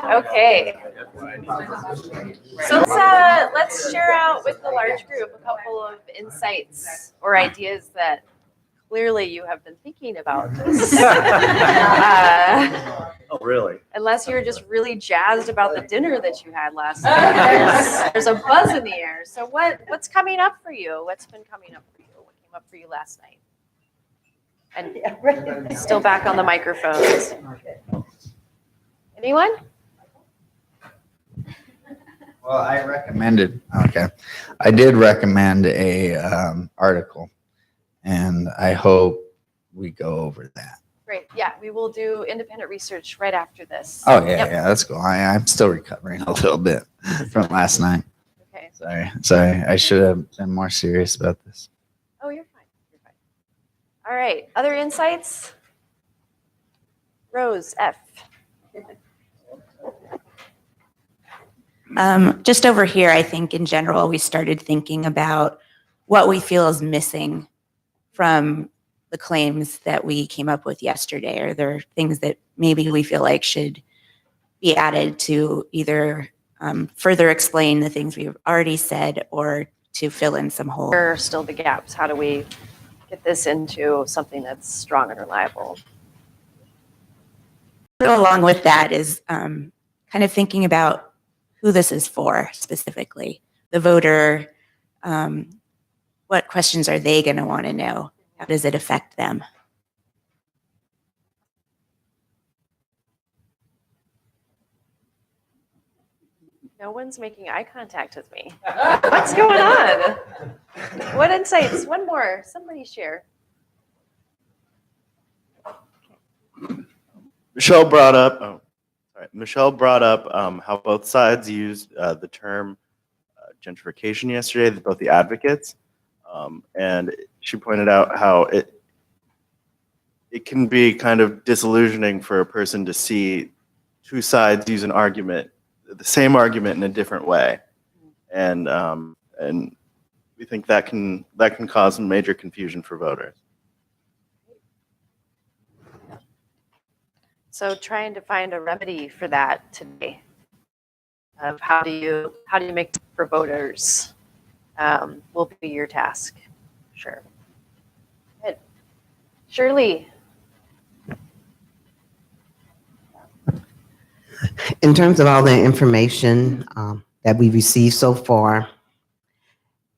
Okay. So let's share out with the large group a couple of insights or ideas that clearly you have been thinking about this. Oh, really? Unless you were just really jazzed about the dinner that you had last night. There's a buzz in the air. So what's coming up for you? What's been coming up for you? What came up for you last night? And still back on the microphones. Anyone? Well, I recommended. Okay, I did recommend a article, and I hope we go over that. Great. Yeah, we will do independent research right after this. Oh yeah, yeah, that's cool. I'm still recovering a little bit from last night. Okay. Sorry. I should have been more serious about this. Oh, you're fine. You're fine. All right. Other insights? Rose F. Just over here, I think in general, we started thinking about what we feel is missing from the claims that we came up with yesterday. Are there things that maybe we feel like should be added to either further explain the things we've already said or to fill in some holes? Where are still the gaps? How do we get this into something that's strong and reliable? Along with that is kind of thinking about who this is for specifically. The voter, what questions are they going to want to know? How does it affect them? No one's making eye contact with me. What's going on? What insights? One more. Somebody share. Michelle brought up how both sides used the term gentrification yesterday, both the advocates, and she pointed out how it can be kind of disillusioning for a person to see two sides use an argument, the same argument in a different way, and we think that can cause some major confusion for voters. So trying to find a remedy for that today of how do you make it for voters will be your task. Sure. Good. Shirley. In terms of all the information that we received so far,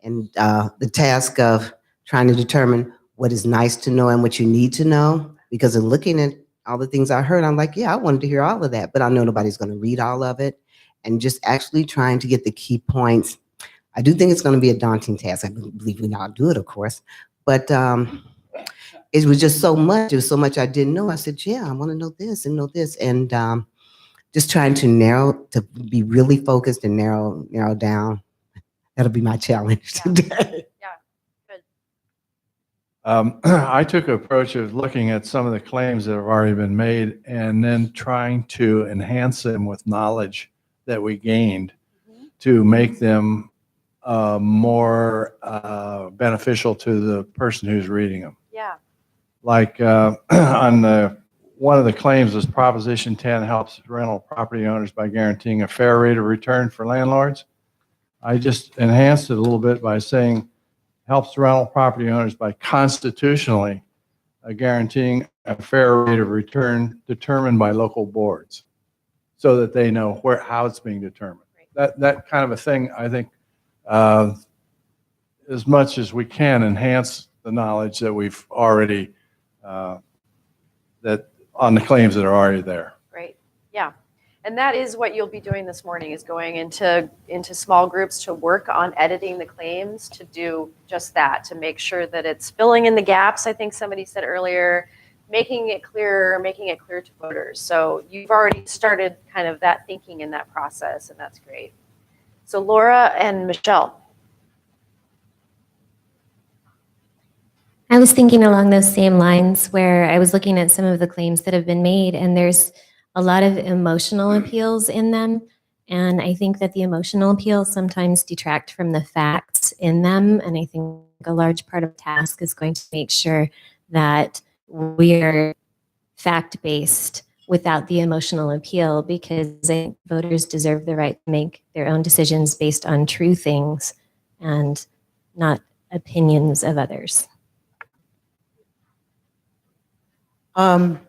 and the task of trying to determine what is nice to know and what you need to know, because in looking at all the things I heard, I'm like, yeah, I wanted to hear all of that, but I know nobody's going to read all of it. And just actually trying to get the key points. I do think it's going to be a daunting task. I believe we now do it, of course, but it was just so much. There was so much I didn't know. I said, yeah, I want to know this and know this. And just trying to be really focused and narrow down. That'll be my challenge today. I took an approach of looking at some of the claims that have already been made and then trying to enhance them with knowledge that we gained to make them more beneficial to the person who's reading them. Yeah. Like one of the claims is Proposition 10 helps rental property owners by guaranteeing a fair rate of return for landlords. I just enhanced it a little bit by saying helps rental property owners by constitutionally guaranteeing a fair rate of return determined by local boards so that they know how it's being determined. That kind of a thing, I think, as much as we can enhance the knowledge that we've already, that on the claims that are already there. Great. Yeah. And that is what you'll be doing this morning, is going into small groups to work on editing the claims, to do just that, to make sure that it's filling in the gaps, I think somebody said earlier, making it clear to voters. So you've already started kind of that thinking in that process, and that's great. So Laura and Michelle. I was thinking along those same lines, where I was looking at some of the claims that have been made, and there's a lot of emotional appeals in them. And I think that the emotional appeals sometimes detract from the facts in them. And I think a large part of the task is going to make sure that we're fact-based without the emotional appeal, because I think voters deserve the right to make their own decisions based on true things and not opinions of others.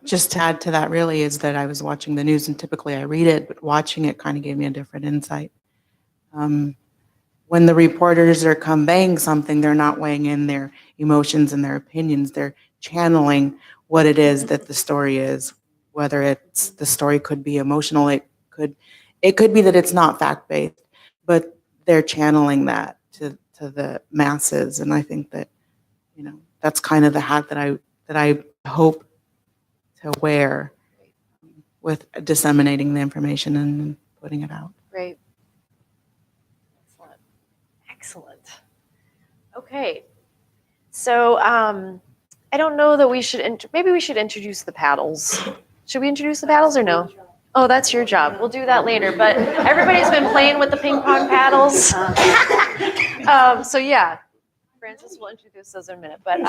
Just to add to that really is that I was watching the news, and typically I read it, but watching it kind of gave me a different insight. When the reporters are conveying something, they're not weighing in their emotions and their opinions. They're channeling what it is that the story is. Whether it's the story could be emotional, it could be that it's not fact-based, but they're channeling that to the masses. And I think that, that's kind of the hat that I hope to wear with disseminating the information and putting it out. Great. Excellent. Excellent. Okay. So I don't know that we should, maybe we should introduce the paddles. Should we introduce the paddles or no? Oh, that's your job. We'll do that later. But everybody's been playing with the ping pong paddles. So yeah, Francis will introduce those in a minute. But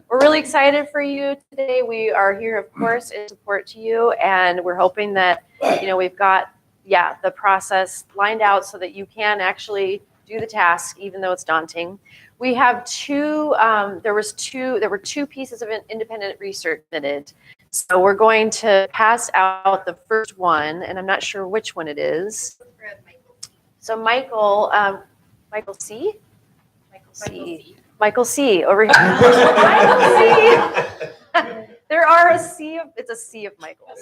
we're really excited for you today. We are here, of course, in support to you. And we're hoping that, we've got, the process lined out so that you can actually do the task, even though it's daunting. We have there were two pieces of independent research submitted. So we're going to pass out the first one, and I'm not sure which one it is. So Michael C. Michael C. over here. Michael C. There are it's a sea of Michaels.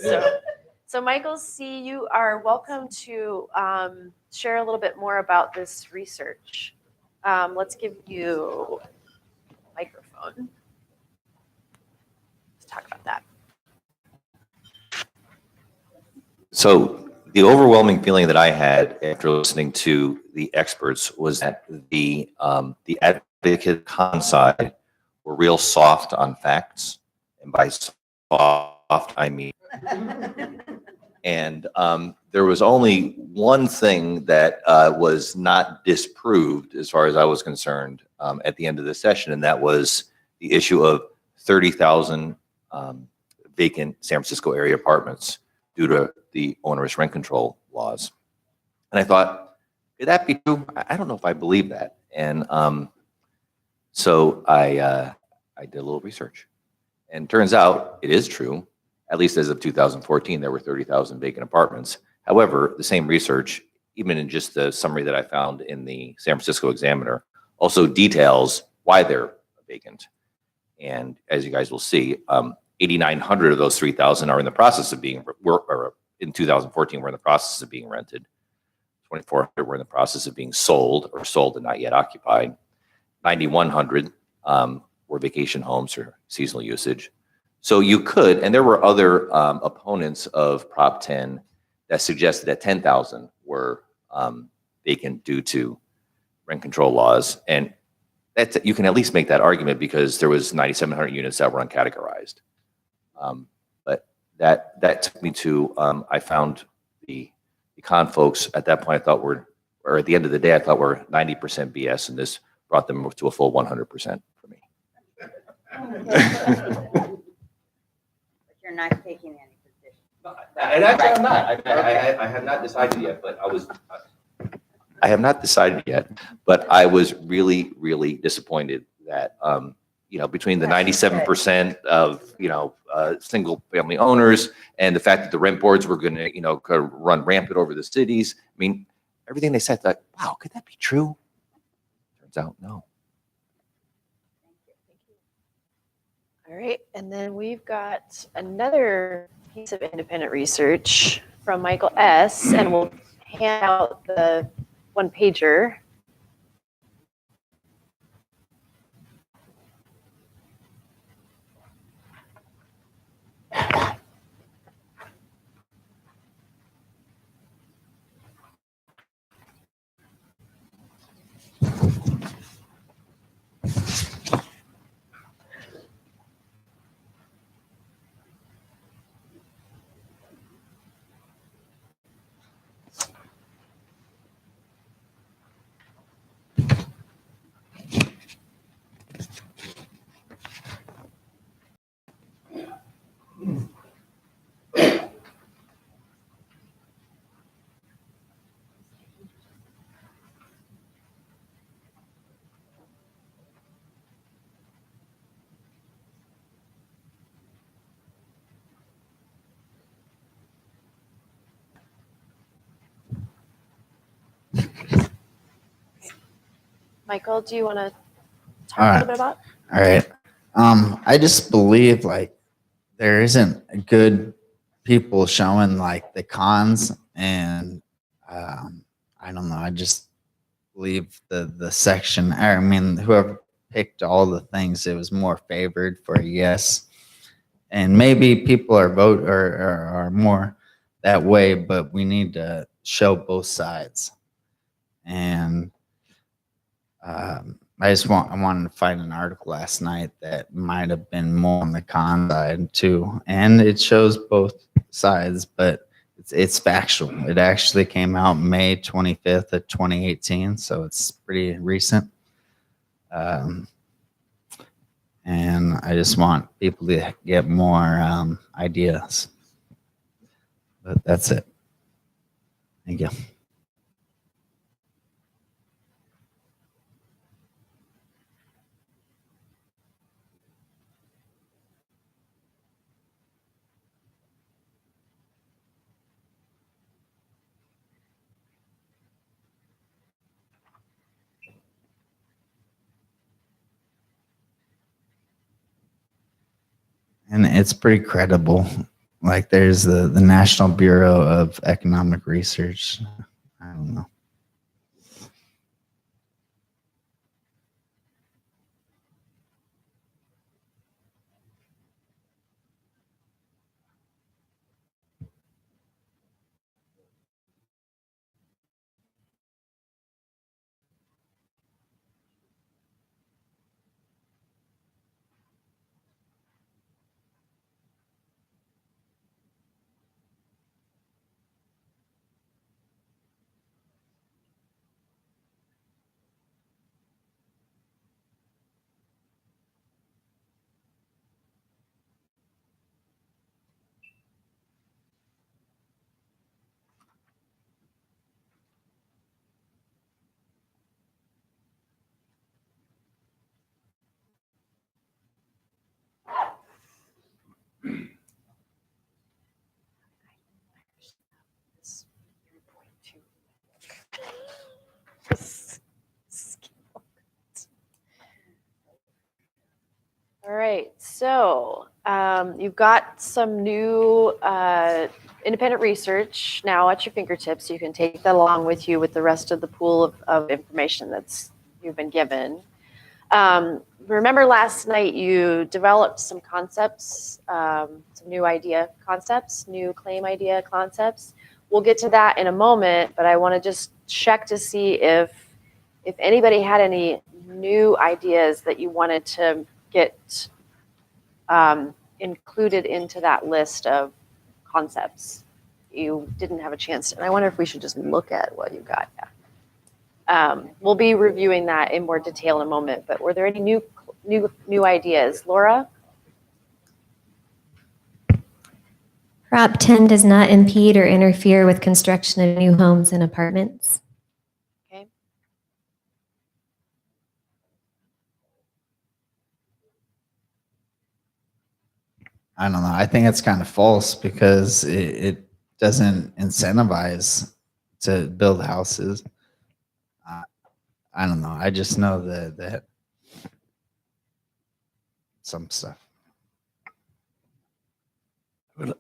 So Michael C., you are welcome to share a little bit more about this research. Let's give you a microphone. Let's talk about that. So the overwhelming feeling that I had after listening to the experts was that the advocate con side were real soft on facts, and by soft I mean. And there was only one thing that was not disproved, as far as I was concerned, at the end of the session, and that was the issue of 30,000 vacant San Francisco area apartments due to the onerous rent control laws. And I thought, could that be true? I don't know if I believe that. And so I did a little research. And turns out it is true. At least as of 2014, there were 30,000 vacant apartments. However, the same research, even in just the summary that I found in the San Francisco Examiner, also details why they're vacant. And as you guys will see, 8,900 of those 3,000 are in the process of being, or in 2014, were in the process of being rented. 2,400 were in the process of being sold or sold and not yet occupied. 9,100 were vacation homes or seasonal usage. So you could, and there were other opponents of Prop 10 that suggested that 10,000 were vacant due to rent control laws. And that's, you can at least make that argument because there was 9,700 units that were uncategorized. But that took me to, I found the con folks at that point I thought were, or at the end of the day, I thought were 90% BS, and this brought them to a full 100% for me. You're not taking any position. And actually, I'm not. I have not decided yet, but I have not decided yet, but I was really, really disappointed that, between the 97% of, single family owners and the fact that the rent boards were going to, run rampant over the cities. I mean, everything they said, like, wow, could that be true? Turns out, no. All right, and then we've got another piece of independent research from Michael S., and we'll hand out the one pager. Michael, do you want to talk All a right. little bit about? All right. I just believe like there isn't good people showing like the cons, and I don't know. I just believe the section. I mean, whoever picked all the things, it was more favored for a yes. And maybe people are more that way, but we need to show both sides. And I wanted to find an article last night that might have been more on the con side too, and it shows both sides, but it's factual. It actually came out May 25th of 2018, so it's pretty recent. And I just want people to get more ideas. But that's it. Thank you. And it's pretty credible. Like there's the National Bureau of Economic Research. I don't know. All right, so you've got some new independent research now at your fingertips. You can take that along with you with the rest of the pool of information that's you've been given. Remember last night you developed some concepts, some new idea concepts, new claim idea concepts. We'll get to that in a moment, but I want to just check to see if anybody had any new ideas that you wanted to get included into that list of concepts you didn't have a chance to. And I wonder if we should just look at what you got. We'll be reviewing that in more detail in a moment, but were there any new ideas? Laura? Prop 10 does not impede or interfere with construction of new homes and apartments. Okay. I don't know. I think it's kind of false because it doesn't incentivize to build houses. I don't know. I just know that some stuff.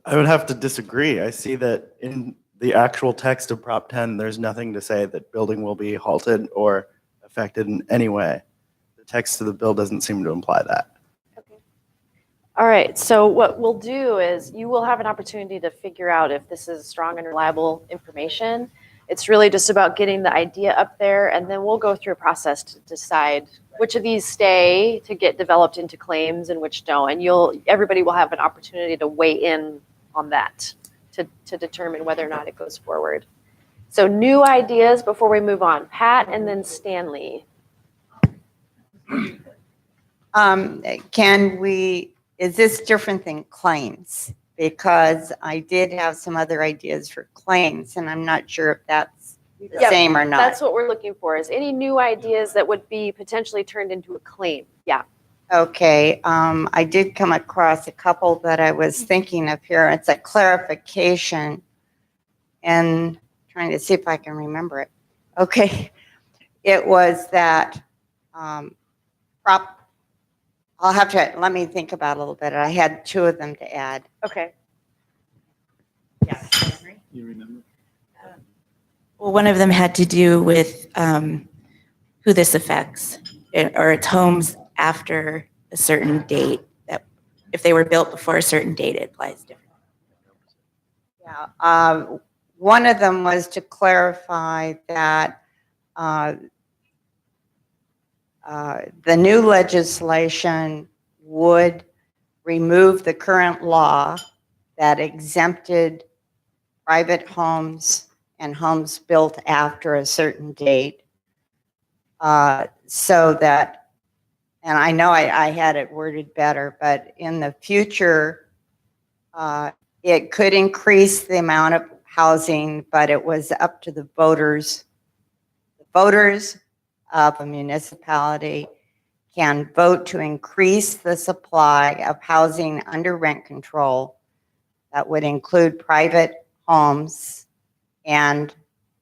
I would have to disagree. I see that in the actual text of Prop 10, there's nothing to say that building will be halted or affected in any way. The text of the bill doesn't seem to imply that. Okay. All right, so what we'll do is you will have an opportunity to figure out if this is strong and reliable information. It's really just about getting the idea up there, and then we'll go through a process to decide which of these stay to get developed into claims and which don't. And everybody will have an opportunity to weigh in on that to determine whether or not it goes forward. So new ideas before we move on. Pat and then Stanley. Is this different than claims? Because I did have some other ideas for claims, and I'm not sure if that's the Yep, same or not. That's what we're looking for, is any new ideas that would be potentially turned into a claim. Yeah. Okay, I did come across a couple that I was thinking of here. It's a clarification and trying to see if I can remember it. Okay, it was that Prop, I'll have to, let me think about it a little bit. I had two of them to add. Okay. Yes. You remember? Well, one of them had to do with who this affects, or it's homes after a certain date, that if they were built before a certain date, it applies differently. Yeah. One of them was to clarify that the new legislation would remove the current law that exempted private homes and homes built after a certain date. So that, and I know I had it worded better, but in the future, it could increase the amount of housing, but it was up to the voters. The voters of a municipality can vote to increase the supply of housing under rent control. That would include private homes and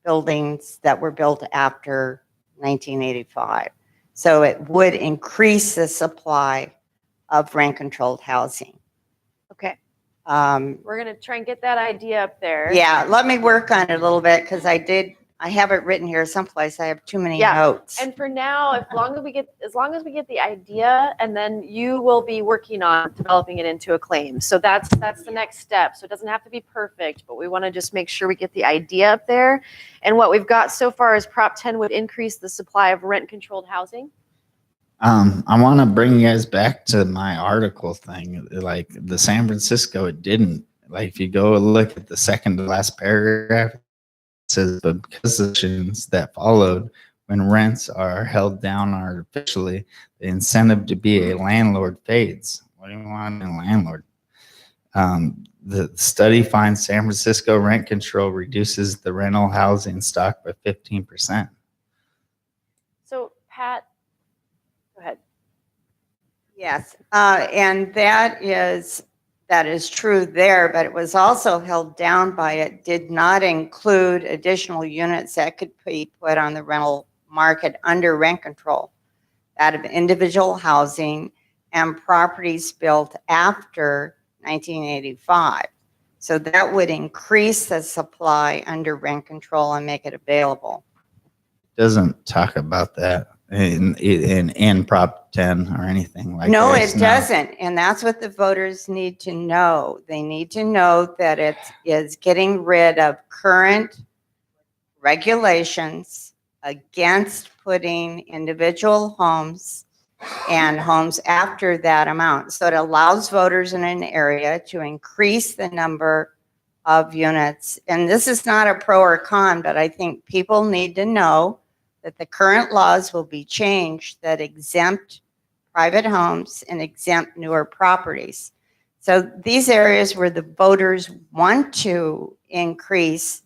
buildings that were built after 1985. So it would increase the supply of rent-controlled housing. Okay. Um, We're going to try and get that idea up there. Yeah, let me work on it a little bit because I have it written here someplace. I have too many Yeah, notes. And for now, as long as we get the idea, and then you will be working on developing it into a claim. So that's the next step. So it doesn't have to be perfect, but we want to just make sure we get the idea up there. And what we've got so far is Prop 10 would increase the supply of rent-controlled housing. I want to bring you guys back to my article thing. Like the San Francisco, it didn't. Like if you go look at the second to last paragraph, it says the positions that followed when rents are held down artificially, the incentive to be a landlord fades. What do you want in a landlord? The study finds San Francisco rent control reduces the rental housing stock by 15%. So Pat, go ahead. Yes, and that is true there, but it was also held down by it did not include additional units that could be put on the rental market under rent control, that of individual housing and properties built after 1985. So that would increase the supply under rent control and make it available. Doesn't talk about that in Prop 10 or anything like that. No, it doesn't. And that's what the voters need to know. They need to know that it is getting rid of current regulations against putting individual homes and homes after that amount. So it allows voters in an area to increase the number of units. And this is not a pro or con, but I think people need to know that the current laws will be changed that exempt private homes and exempt newer properties. So these areas where the voters want to increase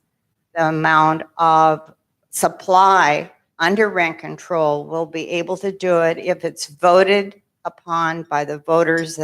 the amount of supply under rent control will be able to do it if it's voted upon by the voters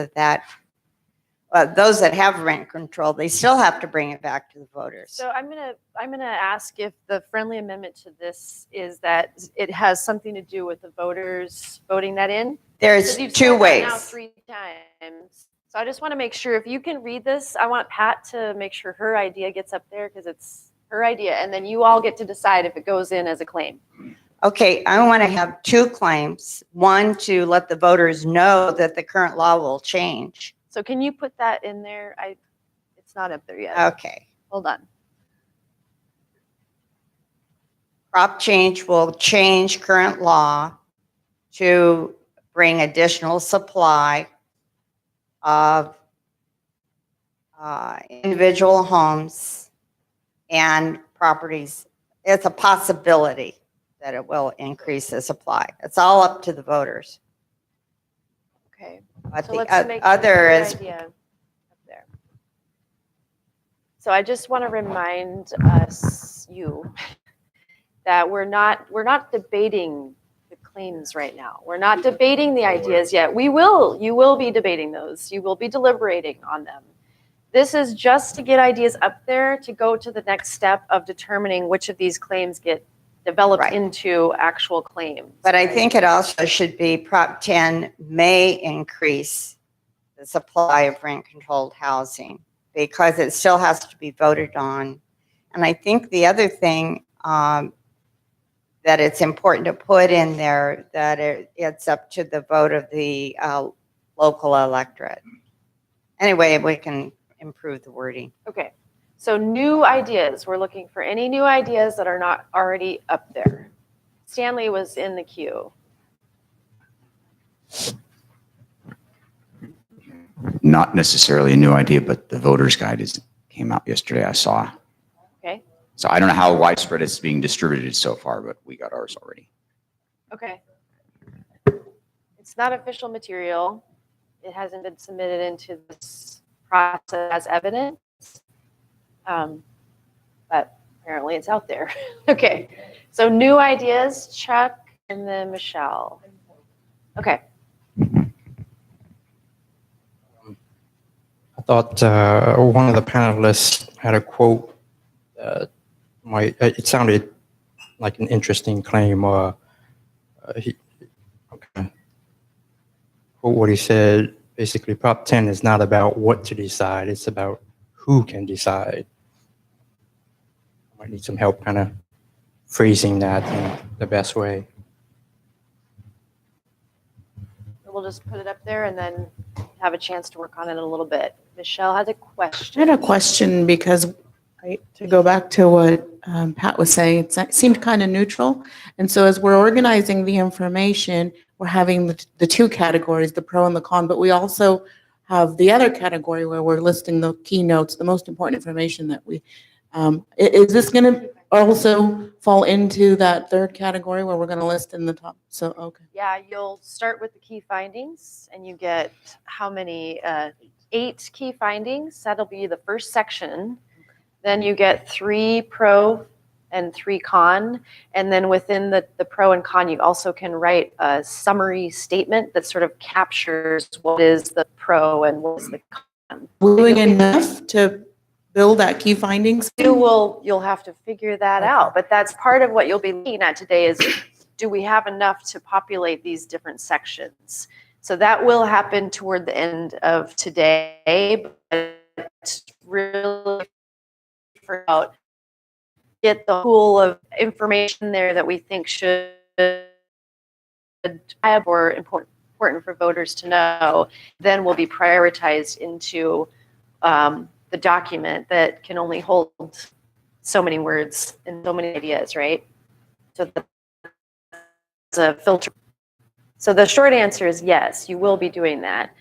those that have rent control. They still have to bring it back to the voters. So I'm gonna ask if the friendly amendment to this is that it has something to do with the voters voting that in. There's 'Cause you've two said that ways. now 3 times. So I just want to make sure if you can read this, I want Pat to make sure her idea gets up there because it's her idea, and then you all get to decide if it goes in as a claim. Okay, I want to have two claims. One, to let the voters know that the current law will change. So can you put that in there? It's not up there yet. Okay. Hold on. Prop change will change current law to bring additional supply of individual homes and properties. It's a possibility that it will increase the supply. It's all up to the voters. Okay. But So the let's make other sure the is, idea up there. So I just want to remind us, that we're not debating the claims right now. We're not debating the ideas yet. You will be debating those. You will be deliberating on them. This is just to get ideas up there to go to the next step of determining which of these claims get developed Right. into actual claims. But I think it also should be Prop 10 may increase the supply of rent-controlled housing because it still has to be voted on. And I think the other thing that it's important to put in there, that it's up to the vote of the local electorate. Anyway, we can improve the wording. Okay, so new ideas. We're looking for any new ideas that are not already up there. Stanley was in the queue. Not necessarily a new idea, but the voter's guide came out yesterday, I saw. Okay, So I don't know how widespread it's being distributed so far, but we got ours already. okay. It's not official material. It hasn't been submitted into this process as evidence. But apparently it's out there. Okay, so new ideas, Chuck, and then Michelle. Okay. I thought one of the panelists had a quote. It sounded like an interesting claim. What he said, basically, Prop 10 is not about what to decide. It's about who can decide. I might need some help kind of phrasing that in the best way. We'll just put it up there and then have a chance to work on it a little bit. Michelle has a question. I had a question because to go back to what Pat was saying, it seemed kind of neutral. And so as we're organizing the information, we're having the two categories, the pro and the con, but we also have the other category where we're listing the keynotes, the most important information that we, is this going to also fall into that third category where we're going to list in the top? So, okay. Yeah, you'll start with the key findings and you get how many? 8 key findings. That'll be the first section. Then you get 3 pro and 3 con. And then within the pro and con, you also can write a summary statement that sort of captures what is the pro and what is the con. Doing enough to build that key findings? You'll have to figure that out. But that's part of what you'll be looking at today is, do we have enough to populate these different sections? So that will happen toward the end of today, but really get the pool of information there that we think should have or important for voters to know, then will be prioritized into the document that can only hold so many words and so many ideas, right? So that's a filter. So the short answer is yes, you will be doing that.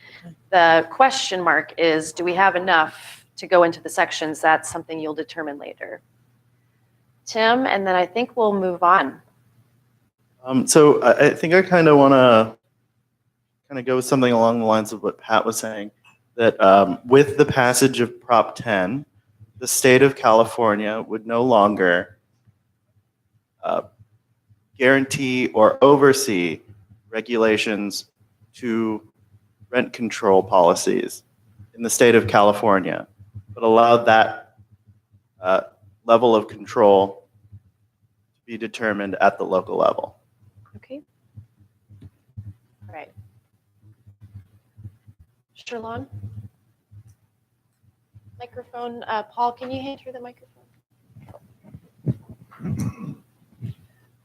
The question mark is, do we have enough to go into the sections? That's something you'll determine later. Tim, and then I think we'll move on. So I think I kind of want to go with something along the lines of what Pat was saying, that with the passage of Prop 10, the state of California would no longer guarantee or oversee regulations to rent control policies in the state of California, but allow that level of control to be determined at the local level. Okay. All right. Sherlon? Microphone. Paul, can you hand her the microphone?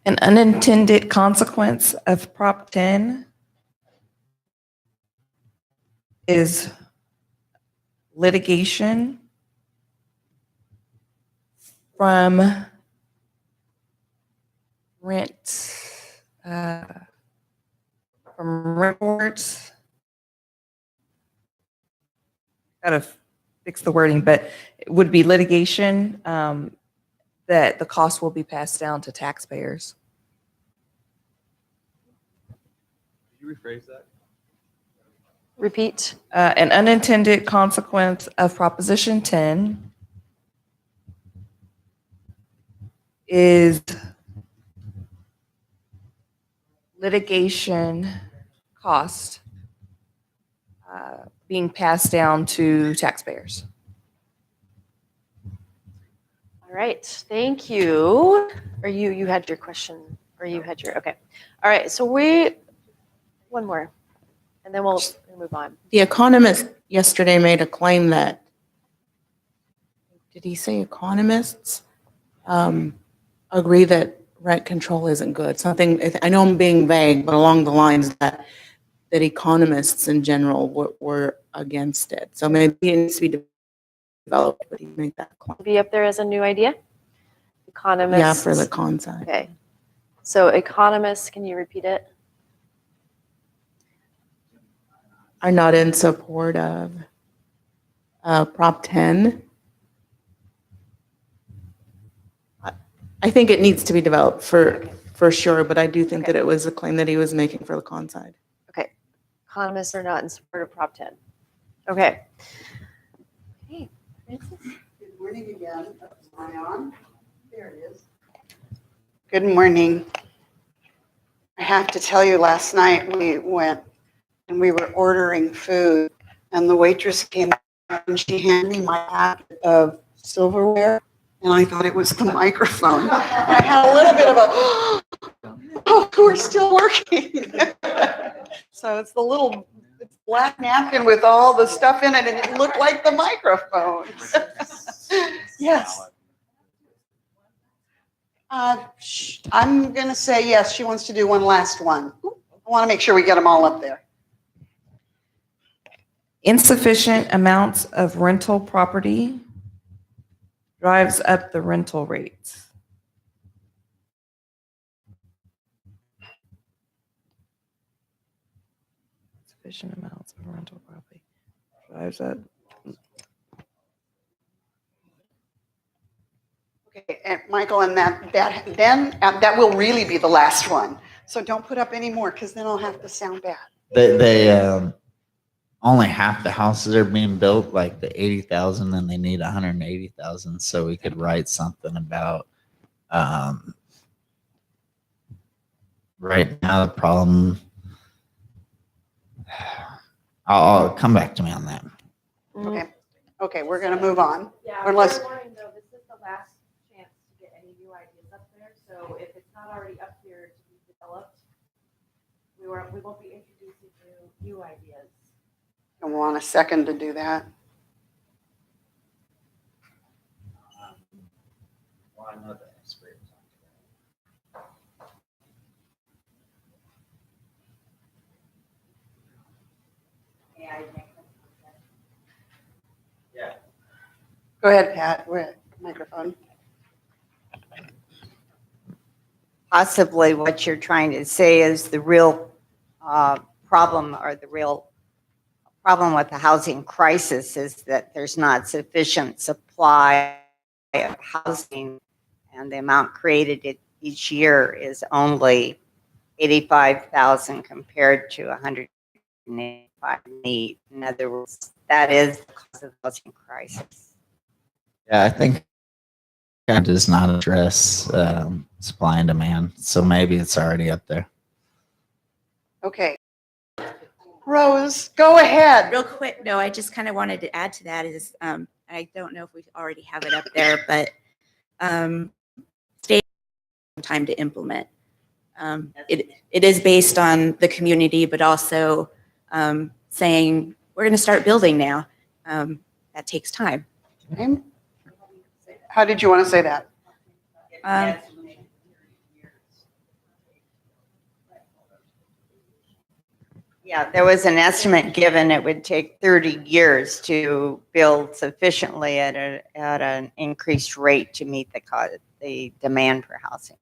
An unintended consequence of Prop 10 is litigation from rent boards. Gotta fix the wording, but it would be litigation that the cost will be passed down to taxpayers. Could you rephrase that? Repeat. An unintended consequence of Proposition 10 is litigation cost being passed down to taxpayers. All right, thank you. Or you had your question, or you had your, okay. All right, so one more, and then we'll move on. The economist yesterday made a claim that, did he say economists agree that rent control isn't good? Something, I know I'm being vague, but along the lines that economists in general were against it. So maybe it needs to be developed, but he make that claim. Be up there as a new idea? Economists. Yeah, for the con side. Okay. So economists, can you repeat it? Are not in support of Prop 10. I think it needs to be developed for sure, but I do think that it was a claim that he was making for the con side. Okay. Economists are not in support of Prop 10. Okay. Hey, Francis. Good morning again. Am I on? There it is. Good morning. I have to tell you, last night we went and we were ordering food, and the waitress came out and she handed me my packet of silverware, and I thought it was the microphone. I had a little bit of a, oh, we're still working. So it's the little black napkin with all the stuff in it, and it looked like the microphone. Yes. I'm going to say yes, she wants to do one last one. I want to make sure we get them all up there. Insufficient amounts of rental property drives up the rental rates. Sufficient amounts of rental property drives up. Okay, and Michael, and that will really be the last one. So don't put up any more, because then I'll have to sound bad. They only half the houses are being built, like the 80,000, and they need 180,000. So we could write something about right now the problem. I'll come back to me on that. Okay, we're going to move on. Yeah, Unless, warning though, this is the last chance to get any new ideas up there. So if it's not already up here to be developed, we won't be introducing new ideas. I want a second to do that. Go ahead, Pat. We're at microphone. Possibly what you're trying to say is the real problem, or the real problem with the housing crisis, is that there's not sufficient supply of housing, and the amount created each year is only 85,000 compared to 185 need. In other words, that is the cause of the housing crisis. Yeah, I think that does not address supply and demand. So maybe it's already up there. Okay. Rose, go ahead. Real quick, no, I just kind of wanted to add to that is, I don't know if we already have it up there, but state time to implement. It is based on the community, but also saying we're going to start building now. That takes time. Okay. How did you want to say that? Yeah, there was an estimate given it would take 30 years to build sufficiently at an increased rate to meet the demand for housing.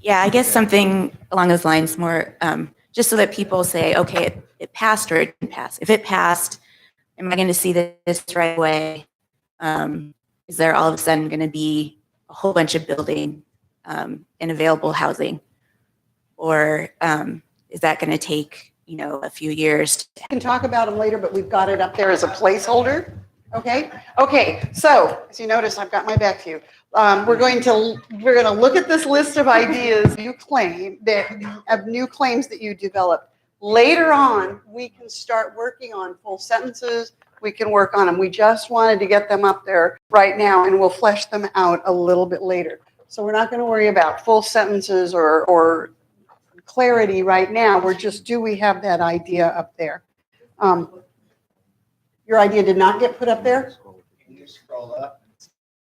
Yeah, I guess something along those lines more, just so that people say, okay, it passed or it didn't pass. If it passed, am I going to see this right away? Is there all of a sudden going to be a whole bunch of building and available housing? Or is that going to take, a few years? We can talk about them later, but we've got it up there as a placeholder. Okay, okay, so as you notice, I've got my back to you. We're going to look at this list of ideas you claim that of new claims that you develop. Later on, we can start working on full sentences. We can work on them. We just wanted to get them up there right now, and we'll flesh them out a little bit later. So we're not going to worry about full sentences or clarity right now. We're just, do we have that idea up there? Your idea did not get put up there? Can you scroll up?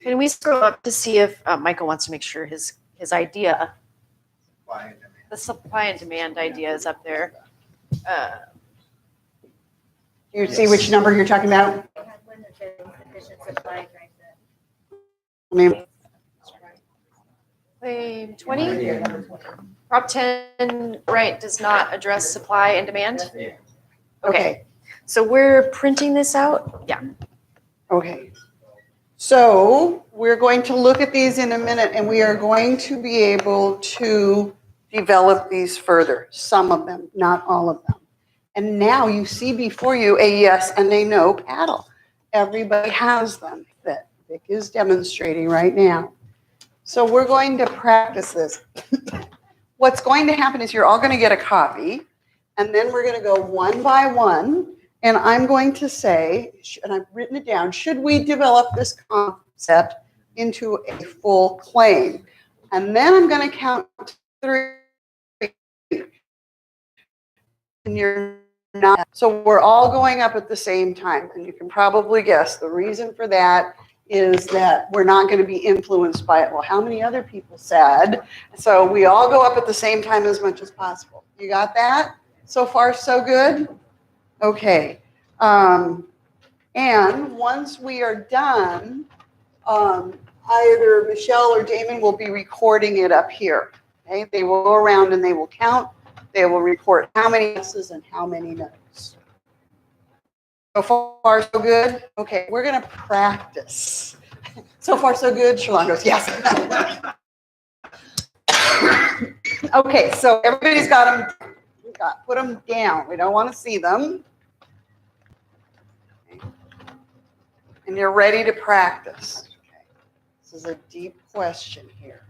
Can we scroll up to see if Michael wants to make sure his idea, the supply and demand idea is up there? You see which number you're talking about? I mean, Claim 20? Prop 10, right, does not address supply and demand? Okay, so we're printing this out? Yeah. okay. So we're going to look at these in a minute, and we are going to be able to develop these further, some of them, not all of them. And now you see before you a yes and a no paddle. Everybody has them that Vic is demonstrating right now. So we're going to practice this. What's going to happen is you're all going to get a copy, and then we're going to go one by one, and I'm going to say, and I've written it down, should we develop this concept into a full claim? And then I'm going to count to 3. And you're not. So we're all going up at the same time, and you can probably guess the reason for that is that we're not going to be influenced by it. Well, how many other people said? So we all go up at the same time as much as possible. You got that? So far, so good? Okay. And once we are done, either Michelle or Damon will be recording it up here. Okay? They will go around and they will count. They will report how many yeses and how many no's. So far, so good? Okay, we're going to practice. So far, so good? Shalon goes, yes. Okay, so everybody's got them. Put them down. We don't want to see them. And you're ready to practice. Okay. This is a deep question here.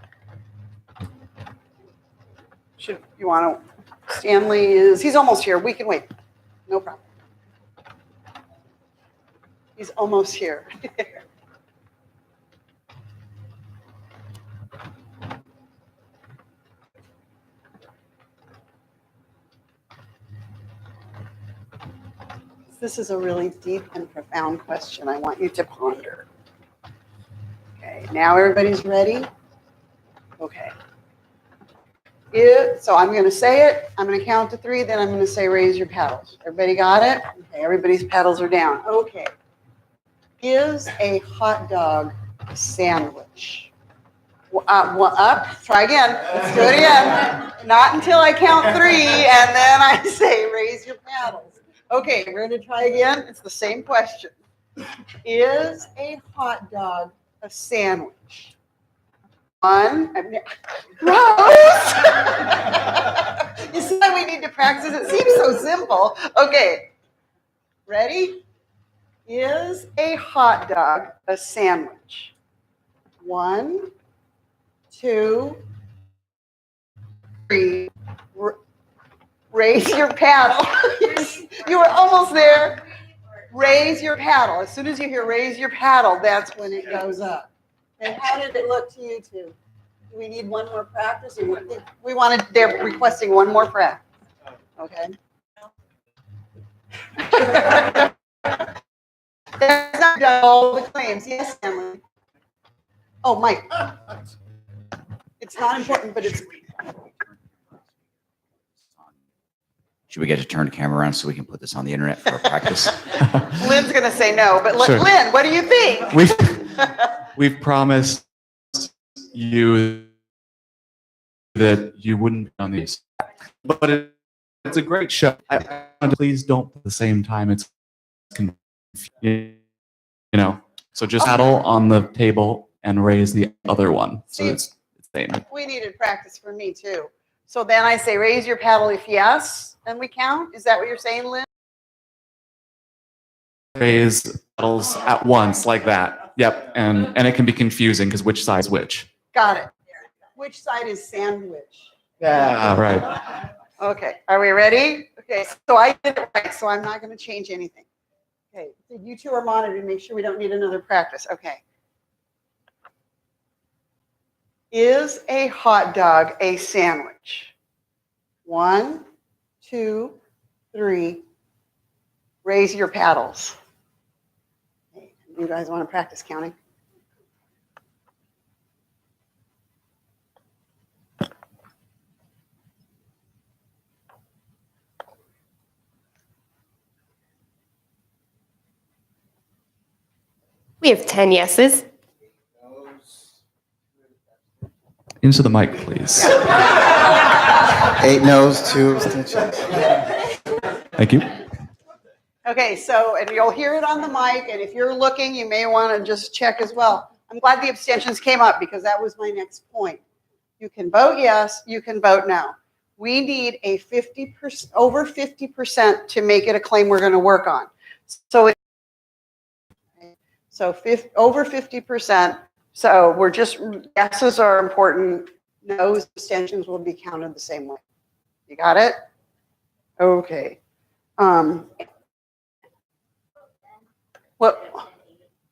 Should you want to? Stanley he's almost here. We can wait. No problem. He's almost here. This is a really deep and profound question I want you to ponder. Okay, now everybody's ready? Okay. So I'm going to say it. I'm going to count to 3. Then I'm going to say raise your paddles. Everybody got it? Okay, everybody's paddles are down. Okay. Is a hot dog a sandwich? Up. Try again. Let's do it again. Not until I count 3, and then I say raise your paddles. Okay, we're going to try again. It's the same question. Is a hot dog a sandwich? 1. Gross! You see why we need to practice? It seems so simple. Okay. Ready? Is a hot dog a sandwich? 1, 2, 3. Raise your paddle. You were almost there. Raise your paddle. As soon as you hear raise your paddle, that's when it goes up. And how did it look to you two? Do we need one more practice? They're requesting one more practice. Okay. That's not all the claims. Yes, Emily. Oh, Mike. It's not important, but it's. Should we get to turn the camera around so we can put this on the internet for practice? Lynn's going to say no, but Sure. Lynn, what do you think? We've promised you that you wouldn't be on these, but it's a great show. Please don't at the same time. It's confusing, So just paddle on the table and raise the other one. So it's the same. We needed practice for me too. So then I say raise your paddle if yes, and we count. Is that what you're saying, Lynn? raise petals at once like that. Yep, and it can be confusing because which side is which. Got it. Which side is sandwich? Yeah, right. Okay, are we ready? Okay, so I did it right, so I'm not going to change anything. Okay, so you two are monitoring, make sure we don't need another practice. Okay. Is a hot dog a sandwich? 1, 2, 3. Raise your paddles. Okay, you guys want to practice counting? We have 10 yeses. Into the mic, please. 8 no's, 2 abstentions. Thank you. Okay, so, and you'll hear it on the mic, and if you're looking, you may want to just check as well. I'm glad the abstentions came up because that was my next point. You can vote yes, you can vote no. We need a 50%, over 50% to make it a claim we're going to work on. So, over 50%. So we're just, yeses are important. No's, abstentions will be counted the same way. You got it? Okay. Well,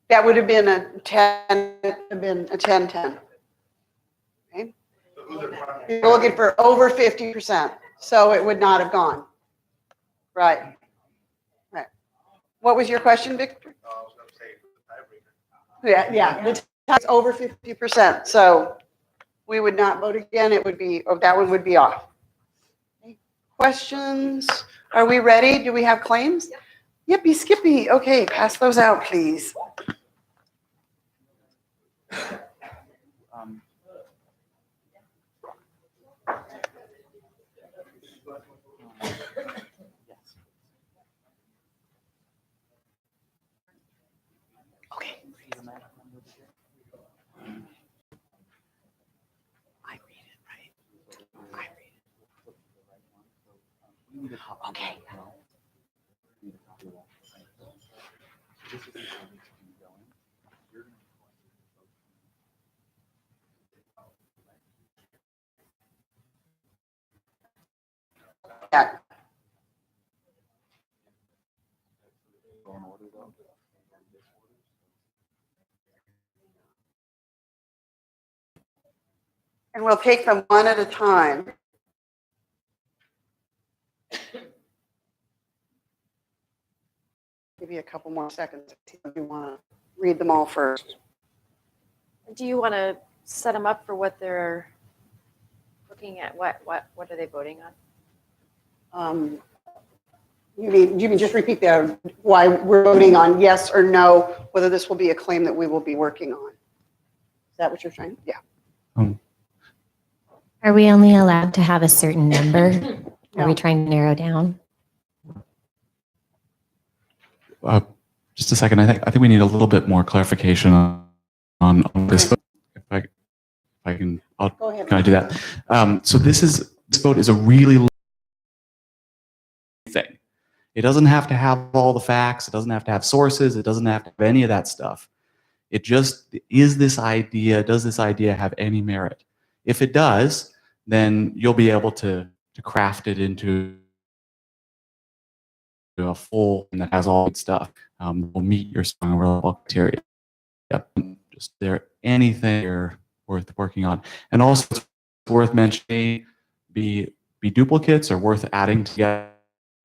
that would have been a 10, been a 10-10. Okay. You're looking for over 50%, so it would not have gone. Right. Right. What was your question, Victor? Yeah, the time's over 50%, so we would not vote again. It would be, oh, that one would be off. Okay. Questions? Are we ready? Do we have claims? Yippee skippy. Okay, pass those out, please. Okay. I read it, right? I read it. Okay. Yeah. And we'll take them one at a time. Give you a couple more seconds if you want to read them all first. Do you want to set them up for what they're looking at? What are they voting on? You mean just repeat the why we're voting on yes or no, whether this will be a claim that we will be working on. Is that what you're trying? Yeah. Are we only allowed to have a certain number? Are we No. trying to narrow down? Just a second. I think we need a little bit more clarification on this vote. If I can, Go ahead. can I do that? So this vote is a really low thing. It doesn't have to have all the facts. It doesn't have to have sources. It doesn't have to have any of that stuff. It just is this idea. Does this idea have any merit? If it does, then you'll be able to craft it into a full thing that has all good stuff. Will meet your strong reliable criteria. Yep. Just there anything you're worth working on, and also it's worth mentioning be duplicates or worth adding together,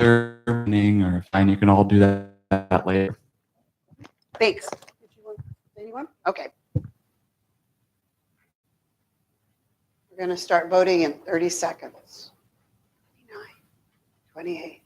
or fine. You can all do that later. Thanks. Did you want anyone? Okay. We're going to start voting in 30 seconds. 29, 28.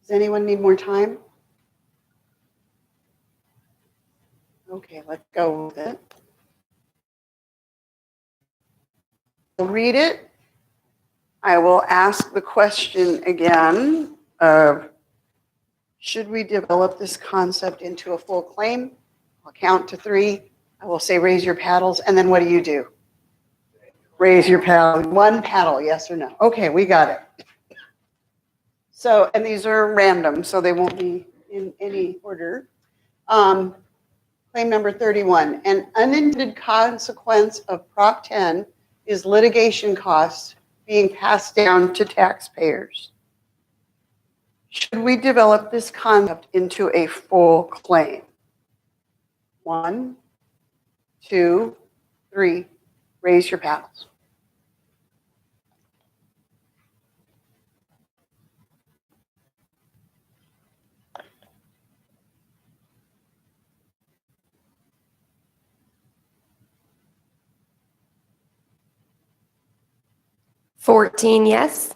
Does anyone need more time? Okay, let's go with it. I'll read it. I will ask the question again of, should we develop this concept into a full claim? I'll count to 3. I will say, raise your paddles. And then what do? Raise your paddle. 1 paddle, yes or no. Okay, we got it. So, and these are random, so they won't be in any order. Claim number 31, an unintended consequence of Prop 10 is litigation costs being passed down to taxpayers. Should we develop this concept into a full claim? 1, 2, 3, raise your paddles. Yes.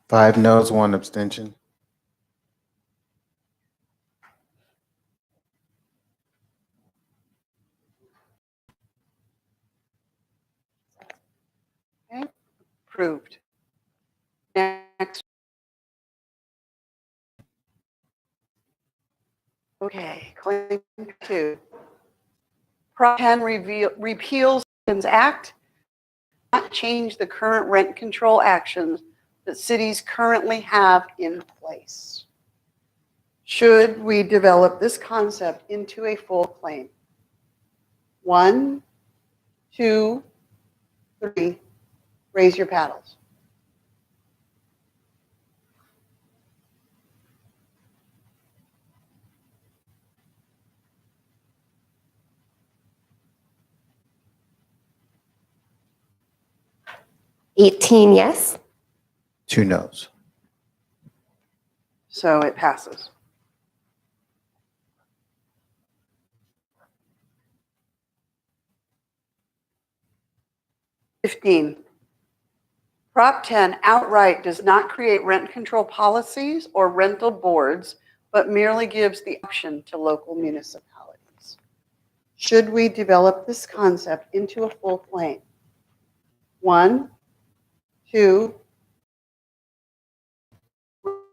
5 noes, 1 abstention. Okay, approved. Next. Okay, claim 2. Prop 10 repeals Citizens Act, not change the current rent control actions that cities currently have in place. Should we develop this concept into a full claim? 1, 2, 3, raise your paddles. Yes. 2 noes. So it passes. Prop 10 outright does not create rent control policies or rental boards, but merely gives the option to local municipalities. Should we develop this concept into a full claim? 1, 2,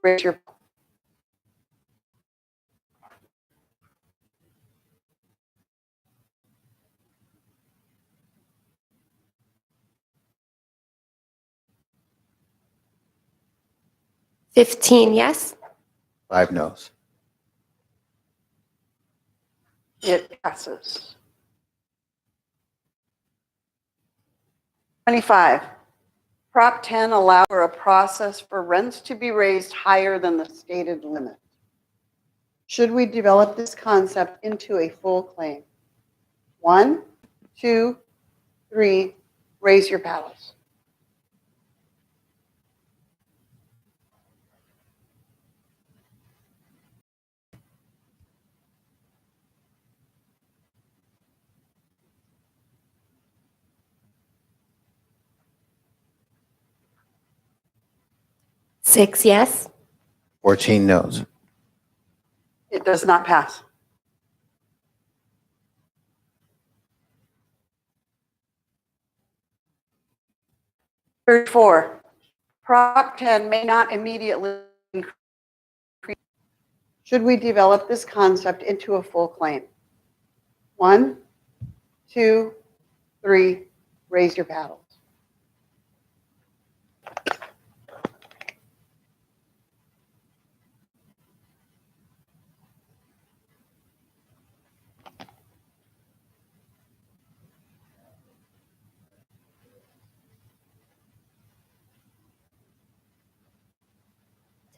raise your. Yes. 5 noes. It passes. 25. Prop 10 allows for a process for rents to be raised higher than the stated limit. Should we develop this concept into a full claim? 1, 2, 3, raise your paddles. Yes. 14 noes. It does not pass. Four, Prop 10 may not immediately increase. Should we develop this concept into a full claim? 1, 2, 3, raise your paddles.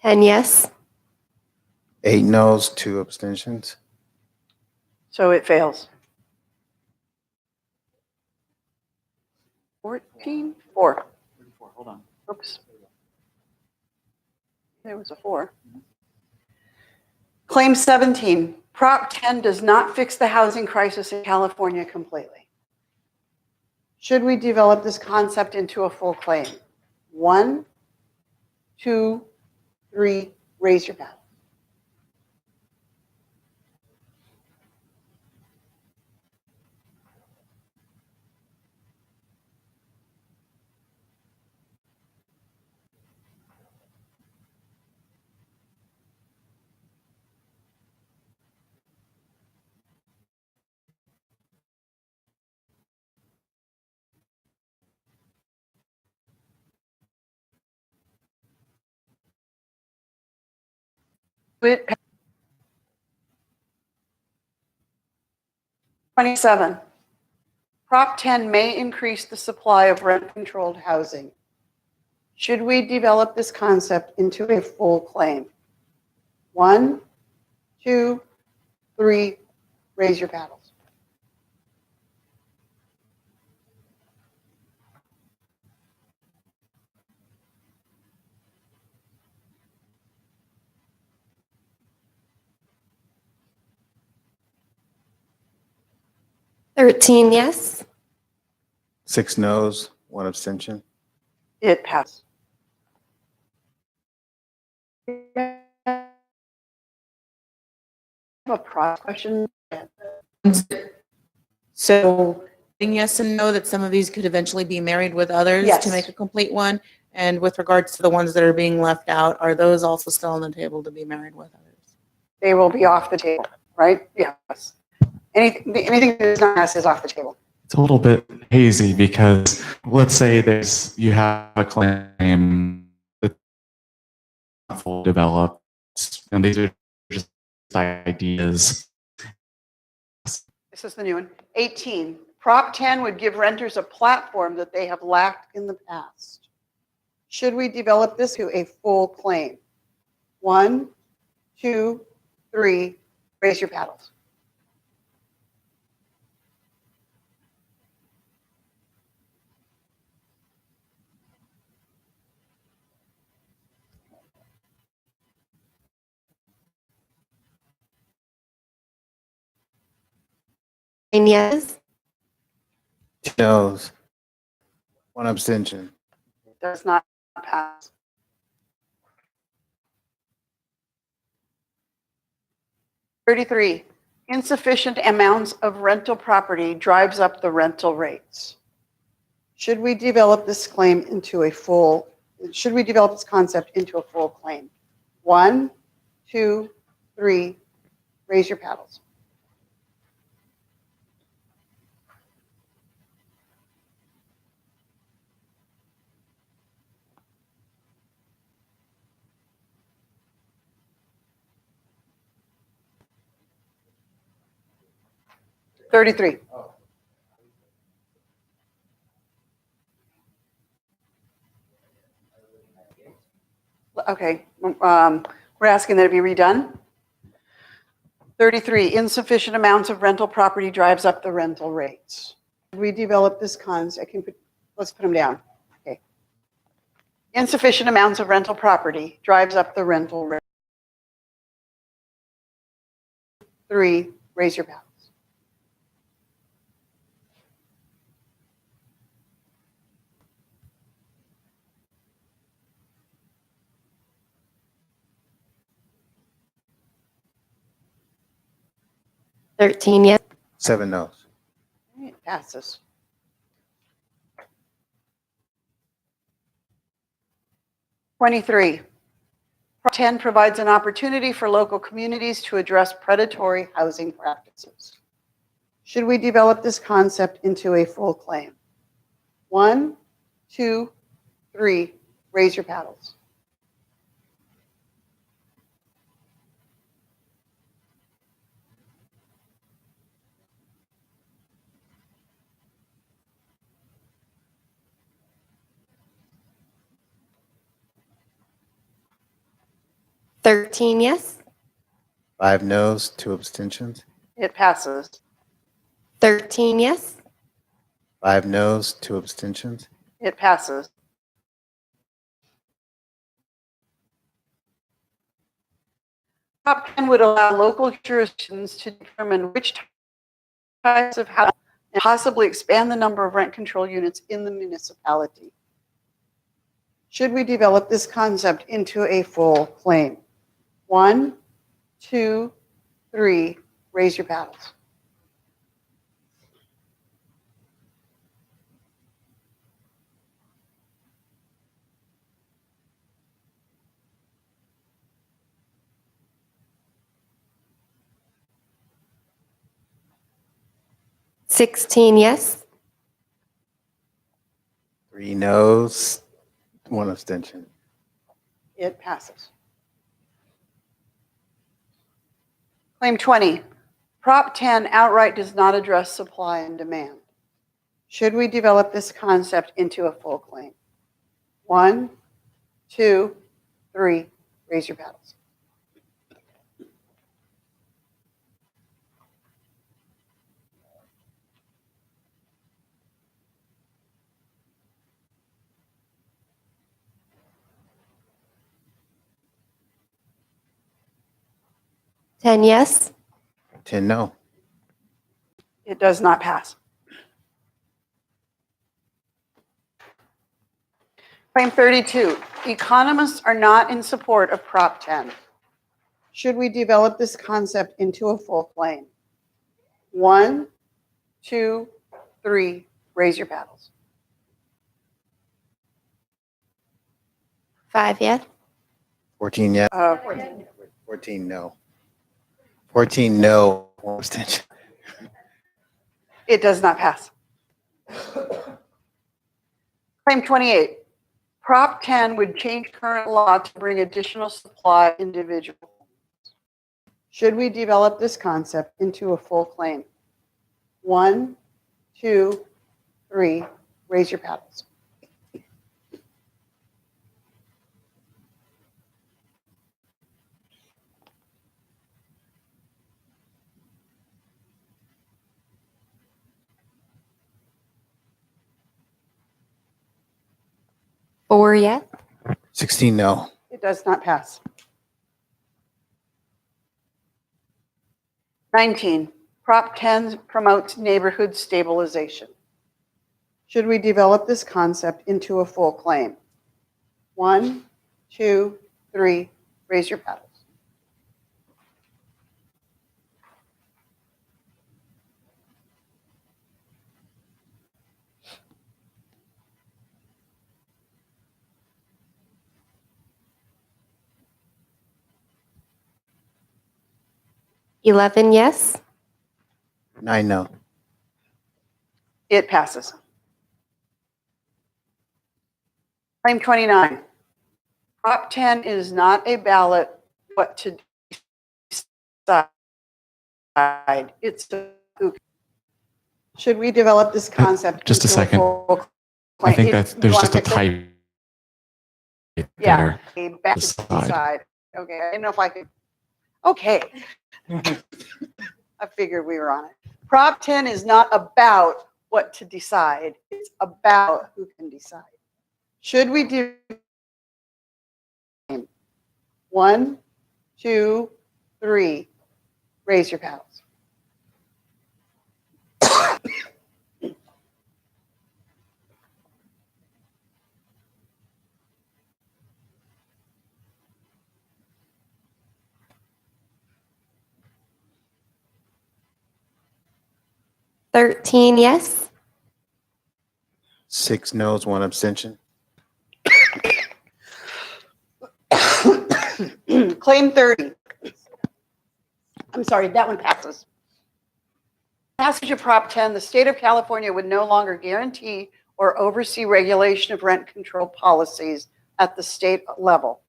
Yes. 8 noes, 2 abstentions. So it fails. 14, 4. Hold on. Oops. There was a 4. Claim 17. Prop 10 does not fix the housing crisis in California completely. Should we develop this concept into a full claim? 1, 2, 3, raise your paddles. It 27. Prop 10 may increase the supply of rent-controlled housing. Should we develop this concept into a full claim? 1, 2, 3, raise your paddles. Thirteen yes. 6 noes, 1 abstention. It passes. A process question. So saying yes and no, that some of these could eventually be married with others Yes. to make a complete one? And with regards to the ones that are being left out, are those also still on the table to be married with others? They will be off the table, right? Yes. Anything that is not yes is off the table. It's a little bit hazy because let's say you have a claim that's not fully developed, and these are just ideas. This is the new one. 18. Prop 10 would give renters a platform that they have lacked in the past. Should we develop this to a full claim? 1, 2, 3, raise your paddles. Nine yes. 2 noes, 1 abstention. It does not pass. Thirty-three. Insufficient amounts of rental property drives up the rental rates. Should we develop this claim into a full, should we develop this concept into a full claim? 1, 2, 3, raise your paddles. Thirty-three. Okay, we're asking that it be redone. 33, insufficient amounts of rental property drives up the rental rates. We develop this concept, let's put them down. Okay. Insufficient amounts of rental property drives up the rental rate. 3, raise your paddles. Thirteen yes. 7 noes. It passes. Twenty-three. Prop 10 provides an opportunity for local communities to address predatory housing practices. Should we develop this concept into a full claim? 1, 2, 3, raise your paddles. Thirteen yes. 5 noes, 2 abstentions. It passes. 13 yes. 5 noes, 2 abstentions. It passes. Prop 10 would allow local jurisdictions to determine which types of housing and possibly expand the number of rent control units in the municipality. Should we develop this concept into a full claim? 1, 2, 3, raise your paddles. Sixteen yes. 3 noes, 1 abstention. It passes. Claim 20, Prop 10 outright does not address supply and demand. Should we develop this concept into a full claim? 1, 2, 3, raise your paddles. Ten yes. 10 no. It does not pass. Claim 32, economists are not in support of Prop 10. Should we develop this concept into a full claim? 1, 2, 3, raise your paddles. 5 yes. 14 yes. 14 no. 14 no. One abstention. It does not pass. Claim 28, Prop 10 would change current law to bring additional supply individual. Should we develop this concept into a full claim? 1, 2, 3, raise your paddles. Four yes. 16 no. It does not pass. 19, Prop 10 promotes neighborhood stabilization. Should we develop this concept into a full claim? 1, 2, 3, raise your paddles. $11 yes. 9 no. It passes. Claim 29. Prop 10 is not a ballot what to decide. It's a who. Should we develop this concept? Just a into second. full I think claim? that's, You there's wanna just a fix it? type Yeah, there. a back to Decide. decide. Okay, I didn't know if I could. Okay. I figured we were on it. Prop 10 is not about what to decide. It's about who can decide. Should we do 1, 2, 3, raise your paddles. $13 yes. 6 no's, 1 abstention. Claim 30. I'm sorry, that one passes. Passage of Prop 10, the state of California would no longer guarantee or oversee regulation of rent control policies at the state level,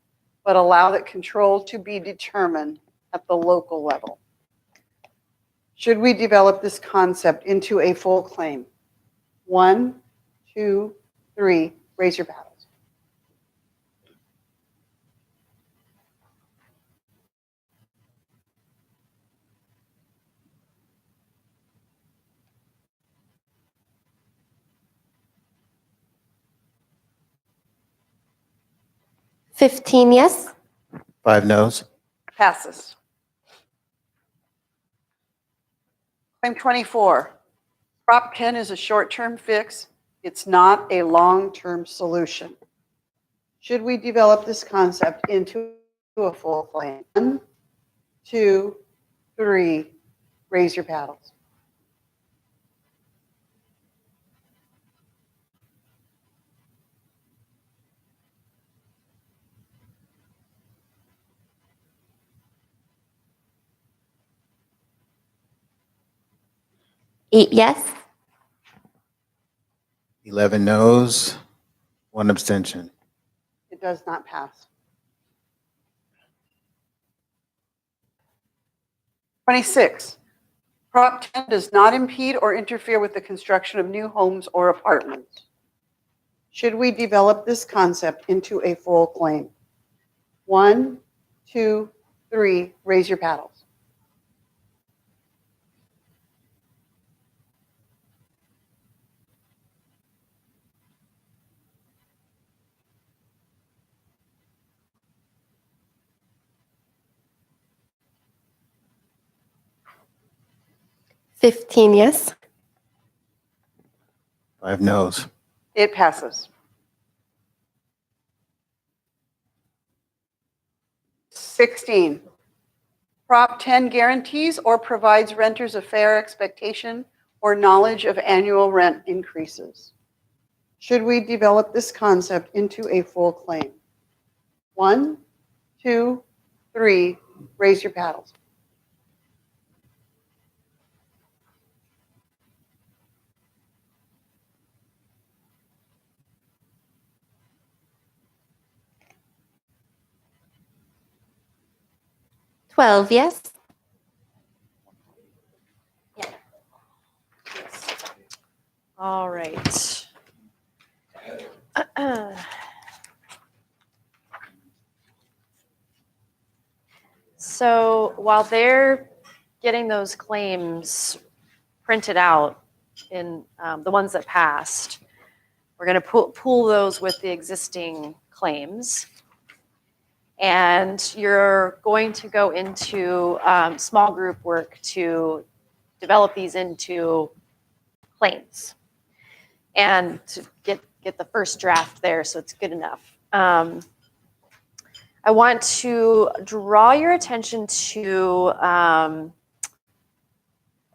but allow that control to be determined at the local level. Should we develop this concept into a full claim? 1, 2, 3, raise your paddles. $15 yes. 5 no's. Passes. Claim 24. Prop 10 is a short-term fix. It's not a long-term solution. Should we develop this concept into a full claim? 1, 2, 3, raise your paddles. $8 yes. 11 no's, 1 abstention. It does not pass. 26, Prop 10 does not impede or interfere with the construction of new homes or apartments. Should we develop this concept into a full claim? 1, 2, 3, raise your paddles. $15 yes. 5 noes. It passes. 16, Prop 10 guarantees or provides renters a fair expectation or knowledge of annual rent increases. Should we develop this concept into a full claim? 1, 2, 3, raise your paddles. $12 yes. All right. So while they're getting those claims printed out in the ones that passed, we're going to pool those with the existing claims. And you're going to go into small group work to develop these into claims and to get the first draft there so it's good enough. I want to draw your attention to,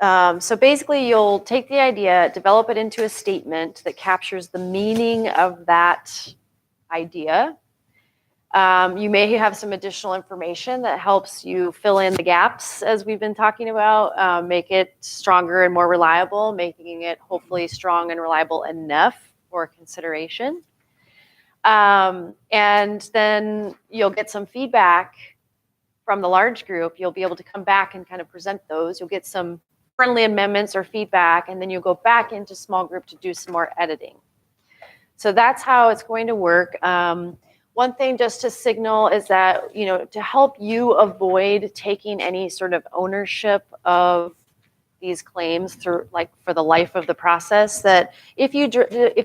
so basically you'll take the idea, develop it into a statement that captures the meaning of that idea. You may have some additional information that helps you fill in the gaps, as we've been talking about, make it stronger and more reliable, making it hopefully strong and reliable enough for consideration. And then you'll get some feedback from the large group. You'll be able to come back and kind of present those. You'll get some friendly amendments or feedback, and then you'll go back into small group to do some more editing. So that's how it's going to work. One thing just to signal is that, to help you avoid taking any sort of ownership of these claims through, like, for the life of the process, that if you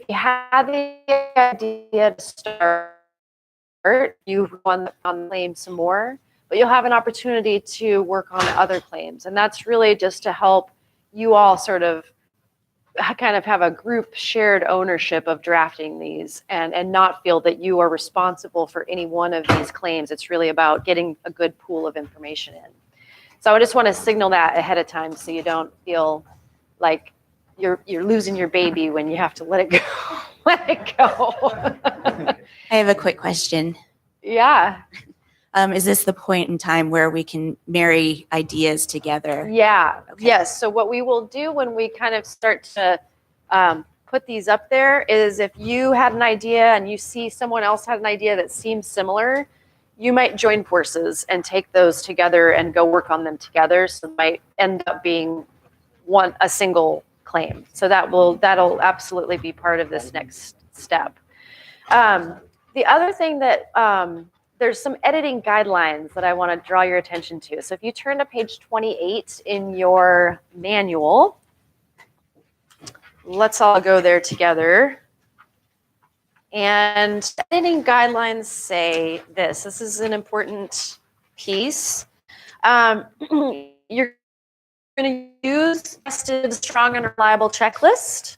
had the idea to start, you want on the claim some more, but you'll have an opportunity to work on other claims. And that's really just to help you all sort of kind of have a group shared ownership of drafting these and not feel that you are responsible for any one of these claims. It's really about getting a good pool of information in. So I just want to signal that ahead of time so you don't feel like you're losing your baby when you have to let it go. Let it go. I have a quick question. Yeah. Is this the point in time where we can marry ideas together? Yeah. Okay. Yes. So what we will do when we kind of start to put these up there is, if you had an idea and you see someone else had an idea that seems similar, you might join forces and take those together and go work on them together. So it might end up being a single claim. So that'll absolutely be part of this next step. The other thing that there's some editing guidelines that I want to draw your attention to. So if you turn to page 28 in your manual, let's all go there together. And editing guidelines say this. This is an important piece. You're going to use a tested, strong, and reliable checklist.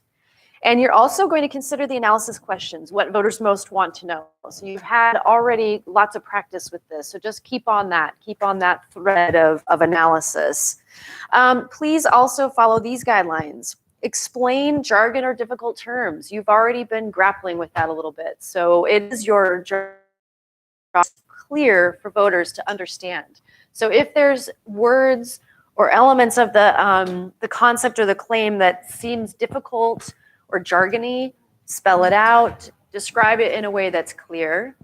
And you're also going to consider the analysis questions, what voters most want to know. So you've had already lots of practice with this. So just keep on that thread of analysis. Please also follow these guidelines. Explain jargon or difficult terms. You've already been grappling with that a little bit. So it is your job clear for voters to understand. So if there's words or elements of the concept or the claim that seems difficult or jargony, spell it out, describe it in a way that's clear.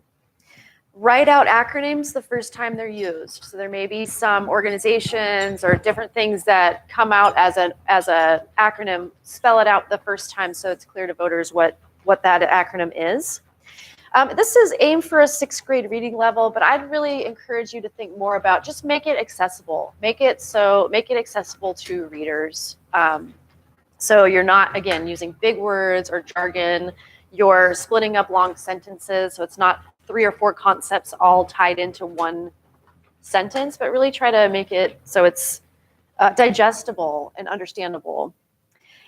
write out acronyms the first time they're used. So there may be some organizations or different things that come out as a acronym. Spell it out the first time so it's clear to voters what that acronym is. This is aimed for a 6th grade reading level, but I'd really encourage you to think more about just make it accessible. Make it accessible to readers. So you're not, again, using big words or jargon. You're splitting up long sentences, so it's not 3 or 4 concepts all tied into one sentence, but really try to make it so it's digestible and understandable.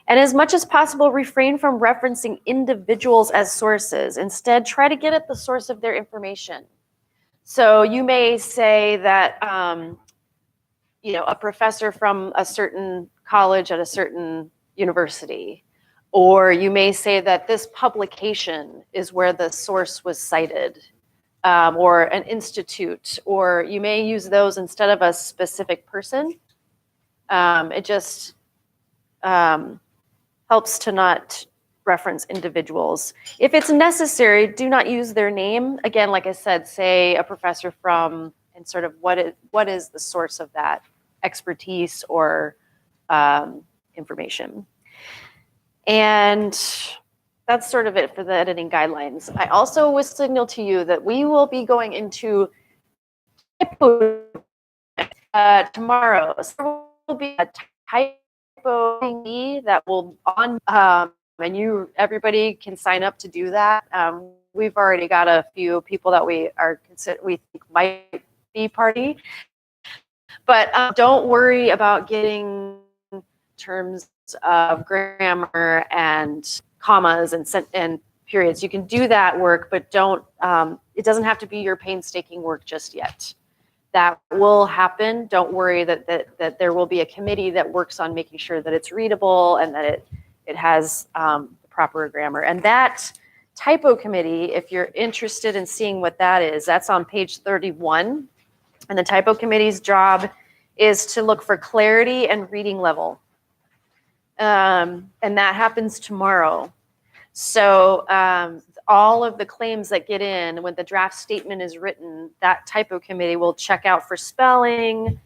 And as much as possible, refrain from referencing individuals as sources. Instead, try to get at the source of their information. So you may say that, a professor from a certain college at a certain university, or you may say that this publication is where the source was cited, or an institute, or you may use those instead of a specific person. It just helps to not reference individuals. If it's necessary, do not use their name. Again, like I said, say a professor from, and sort of what is the source of that expertise or information. And that's sort of it for the editing guidelines. I also will signal to you that we will be going into typo tomorrow. So there will be a typo thingy that will on, and everybody can sign up to do that. We've already got a few people that we think might be party, but don't worry about getting terms of grammar and commas and periods. You can do that work, but don't. It doesn't have to be your painstaking work just yet. That will happen. Don't worry that there will be a committee that works on making sure that it's readable and that it has proper grammar. And that typo committee, if you're interested in seeing what that is, that's on page 31. And the typo committee's job is to look for clarity and reading level. And that happens tomorrow. So all of the claims that get in, when the draft statement is written, that typo committee will check out for spelling,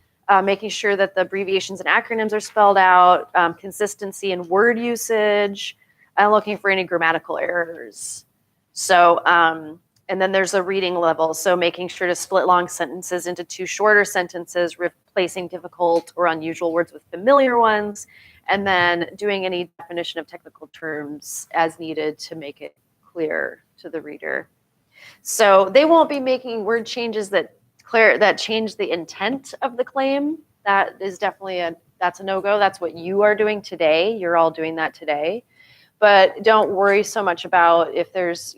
making sure that the abbreviations and acronyms are spelled out, consistency in word usage, and looking for any grammatical errors. So, and then there's a reading level. So making sure to split long sentences into 2 shorter sentences, replacing difficult or unusual words with familiar ones, and then doing any definition of technical terms as needed to make it clear to the reader. So they won't be making word changes that change the intent of the claim. That is definitely that's a no-go. That's what you are doing today. You're all doing that today. But don't worry so much about if there's,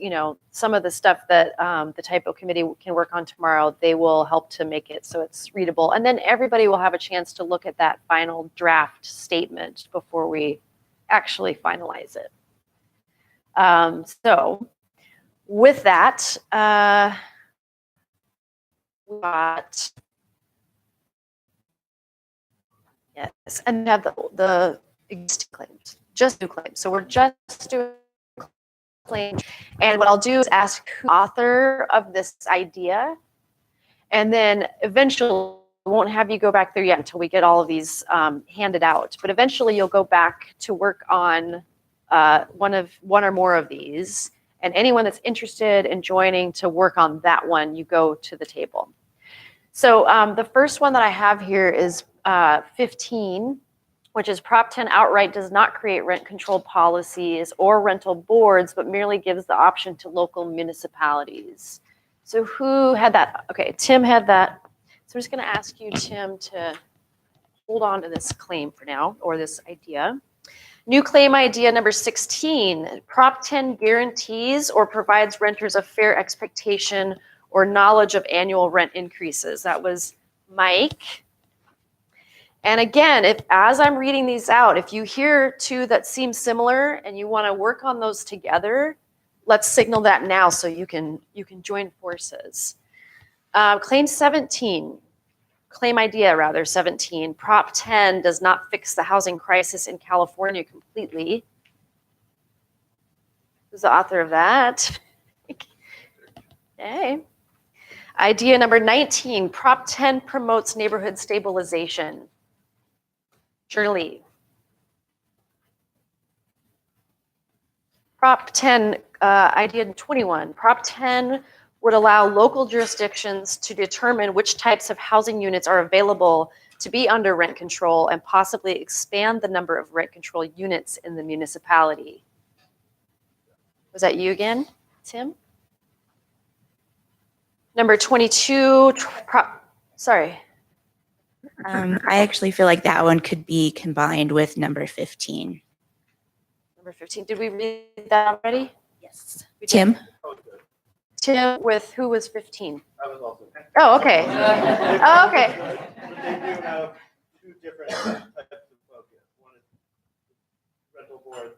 some of the stuff that the typo committee can work on tomorrow. They will help to make it so it's readable. And then everybody will have a chance to look at that final draft statement before we actually finalize it. So with that, we got, yes, and have the existing claims. Just new claims. So we're just doing claims. And what I'll do is ask who the author of this idea. And then eventually, we won't have you go back there yet until we get all of these handed out. But eventually, you'll go back to work on one or more of these. And anyone that's interested in joining to work on that one, you go to the table. So the first one that I have here is 15. Which is Prop 10 outright does not create rent control policies or rental boards, but merely gives the option to local municipalities. So who had that? Okay, Tim had that. So I'm just going to ask you, Tim, to hold on to this claim for now, or this idea. New claim idea number 16. Prop 10 guarantees or provides renters a fair expectation or knowledge of annual rent increases. That was Mike. And again, as I'm reading these out, if you hear 2 that seem similar and you want to work on those together, let's signal that now so you can join forces. Claim idea 17. Prop 10 does not fix the housing crisis in California completely. Who's the author of that? Okay. Idea number 19, Prop 10 promotes neighborhood stabilization. Shirley. Prop 10, idea 21, Prop 10 would allow local jurisdictions to determine which types of housing units are available to be under rent control and possibly expand the number of rent control units in the municipality. Was that you again, Tim? Number 22, sorry. I actually feel like that one could be combined with number 15. Number 15, did we read that already? Yes. Tim? Tim with, who was 15? That was also. Oh, okay. Oh, okay. They do have two different types of focus. One is rental boards.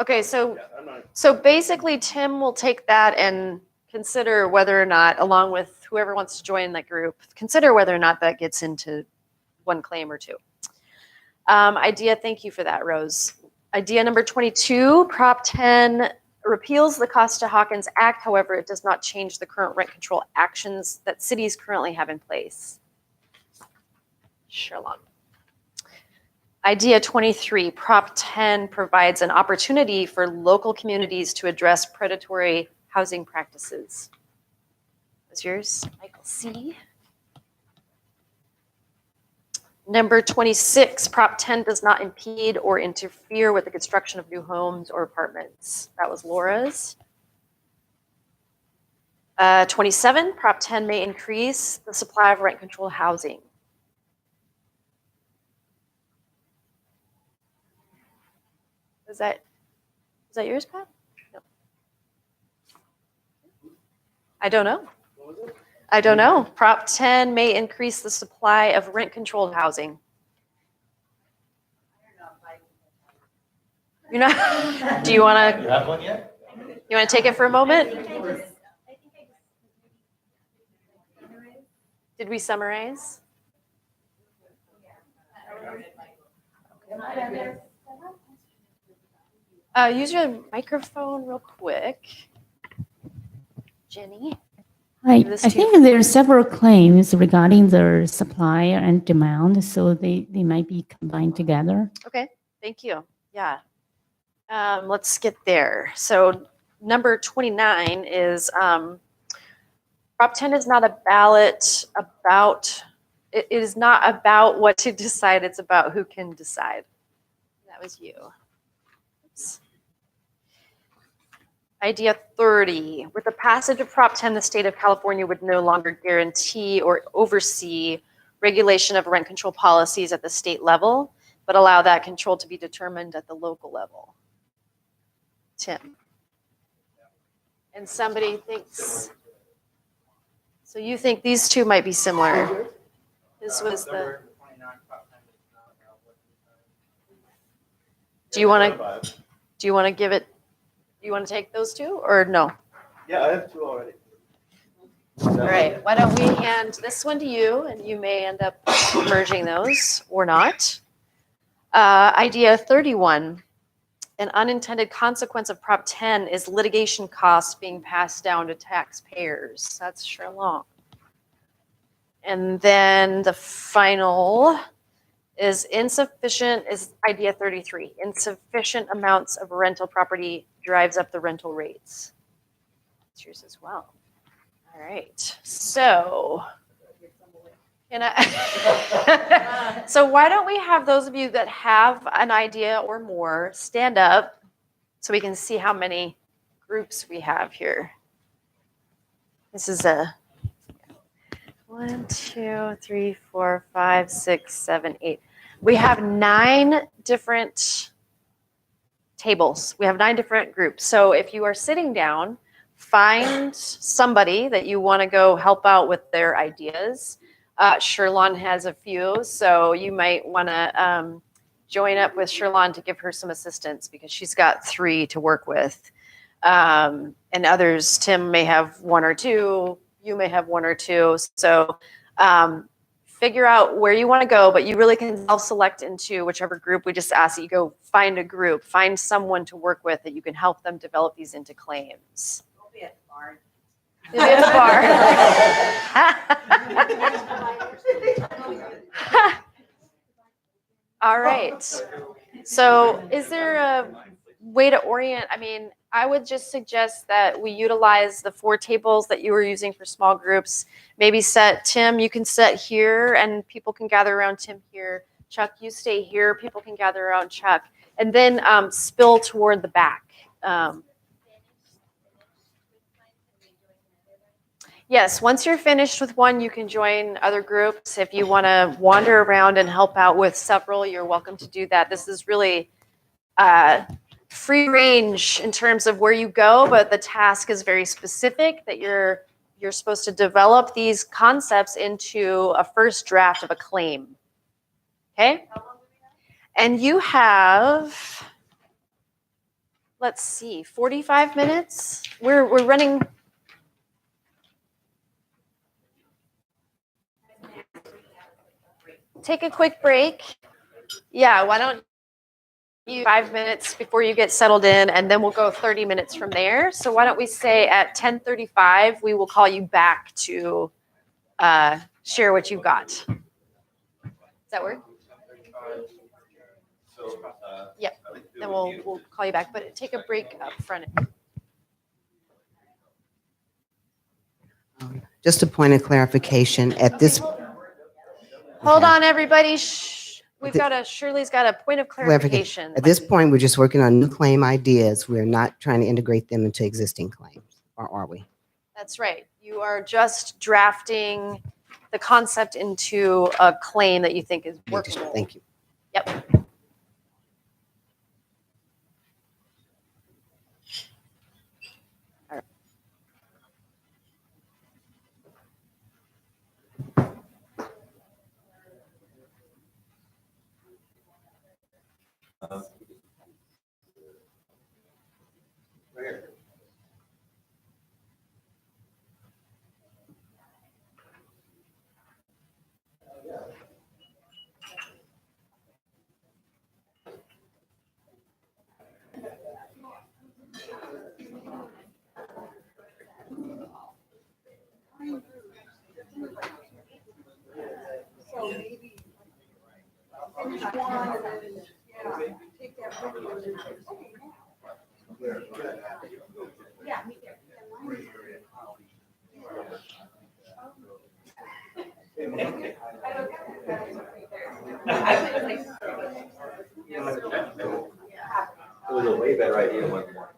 Okay, so Yeah, I'm not. so basically Tim will take that and consider whether or not, along with whoever wants to join that group, consider whether or not that gets into one claim or two. Idea, thank you for that, Rose. Idea number 22, Prop 10 repeals the Costa-Hawkins Act. However, it does not change the current rent control actions that cities currently have in place. Sherlon. Idea 23, Prop 10 provides an opportunity for local communities to address predatory housing practices. What's yours, Michael C? Number 26, Prop 10 does not impede or interfere with the construction of new homes or apartments. That was Laura's. 27, Prop 10 may increase the supply of rent-controlled housing. Is that yours, Pat? No. I don't know. I don't know. Prop 10 may increase the supply of rent-controlled housing. You're not. Do you want to? You have one yet? You want to take it for a moment? Did we summarize? Use your microphone real quick. Jenny? Right. This I to think there are several claims regarding the supply and demand, so they might be combined together. Okay, thank you. Yeah. Let's get there. So number 29 is Prop 10 is not a ballot about, it is not about what to decide, it's about who can decide. That was you. Oops. Idea 30. With the passage of Prop 10, the state of California would no longer guarantee or oversee regulation of rent control policies at the state level, but allow that control to be determined at the local level. Tim. And somebody thinks, so you think these two might be similar. This was the, do you want to give it, do you want to take those two or no? Yeah, I have two already. All right, why don't we hand this one to you and you may end up merging those or not. Idea 31. An unintended consequence of Prop 10 is litigation costs being passed down to taxpayers. That's Sherlong. And then the final is insufficient, is idea 33. Insufficient amounts of rental property drives up the rental rates. That's yours as well. All right, so can I, so why don't we have those of you that have an idea or more stand up so we can see how many groups we have here. This is a 1, 2, 3, 4, 5, 6, 7, 8. We have 9 different tables. We have 9 different groups. So if you are sitting down, find somebody that you want to go help out with their ideas. Sherlon has a few, so you might want to join up with Sherlon to give her some assistance because she's got 3 to work with. And others, Tim may have 1 or 2, you may have 1 or 2. So figure out where you want to go, but you really can self-select into whichever group. We just ask that you go find a group, find someone to work with that you can help them develop these into claims. You'll be at the bar. All right. So is there a way to orient? I mean, I would just suggest that we utilize the 4 tables that you were using for small groups. Maybe Tim, you can sit here and people can gather around Tim here. Chuck, you stay here. People can gather around Chuck. And then spill toward the back. Yes, once you're finished with one, you can join other groups. If you want to wander around and help out with several, you're welcome to do that. This is really free range in terms of where you go, but the task is very specific that you're supposed to develop these concepts into a first draft of a claim. Okay? And you have, let's see, 45 minutes. We're running. Take a quick break. Yeah, why don't you 5 minutes before you get settled in, and then we'll go 30 minutes from there. So why don't we say at 10:35, we will call you back to share what you've got. Does that work? Yep. Then we'll call you back, but take a break up front. Just a point of clarification, at this. Hold on, everybody. Shh. Shirley's got a point of clarification. At this point, we're just working on new claim ideas. We're not trying to integrate them into existing claims, or are we? That's right. You are just drafting the concept into a claim that you think is workable. Thank you. Yep. It was a way better idea than one more.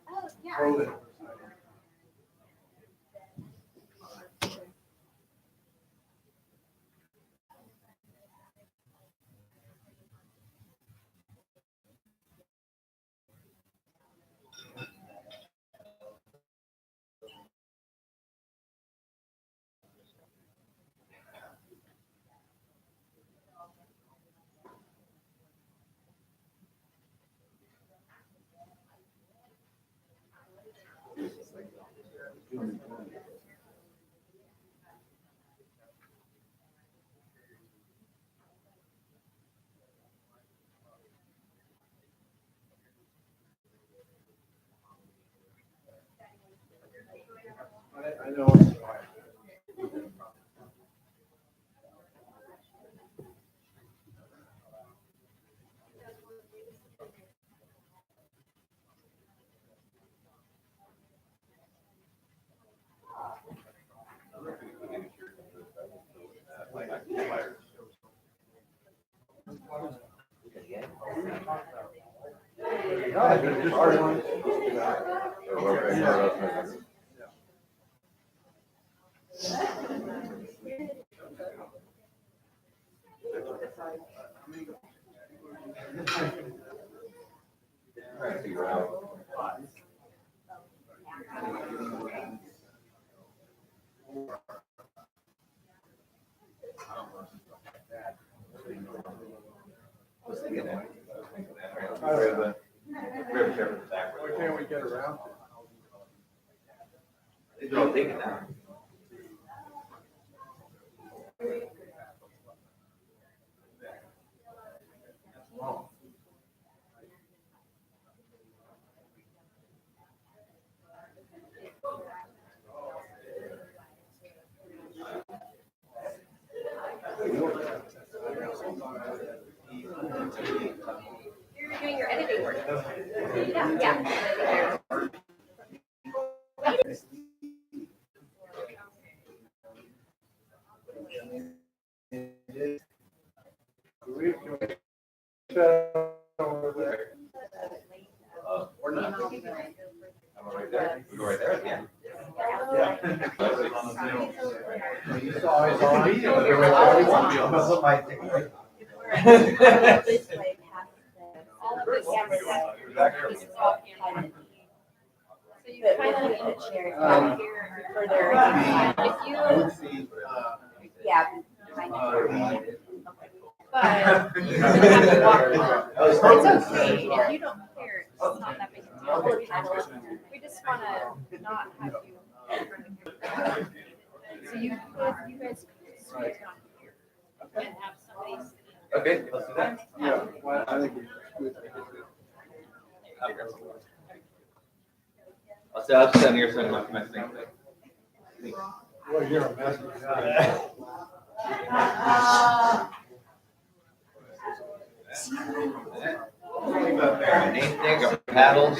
I know. Why can't we get around? They're all taken now. Or not. I'm right there. We go right there again. So you kind of need a chair here further. If you, yeah. But you're gonna have to walk. It's okay if you don't care. It's not that big a deal. We just wanna not have you. So you guys could switch on here and have somebody sitting. Okay, let's do that. Yeah, well, I think I'll just stand here so I'm not messing. well, you're a mess. Name tag or paddles.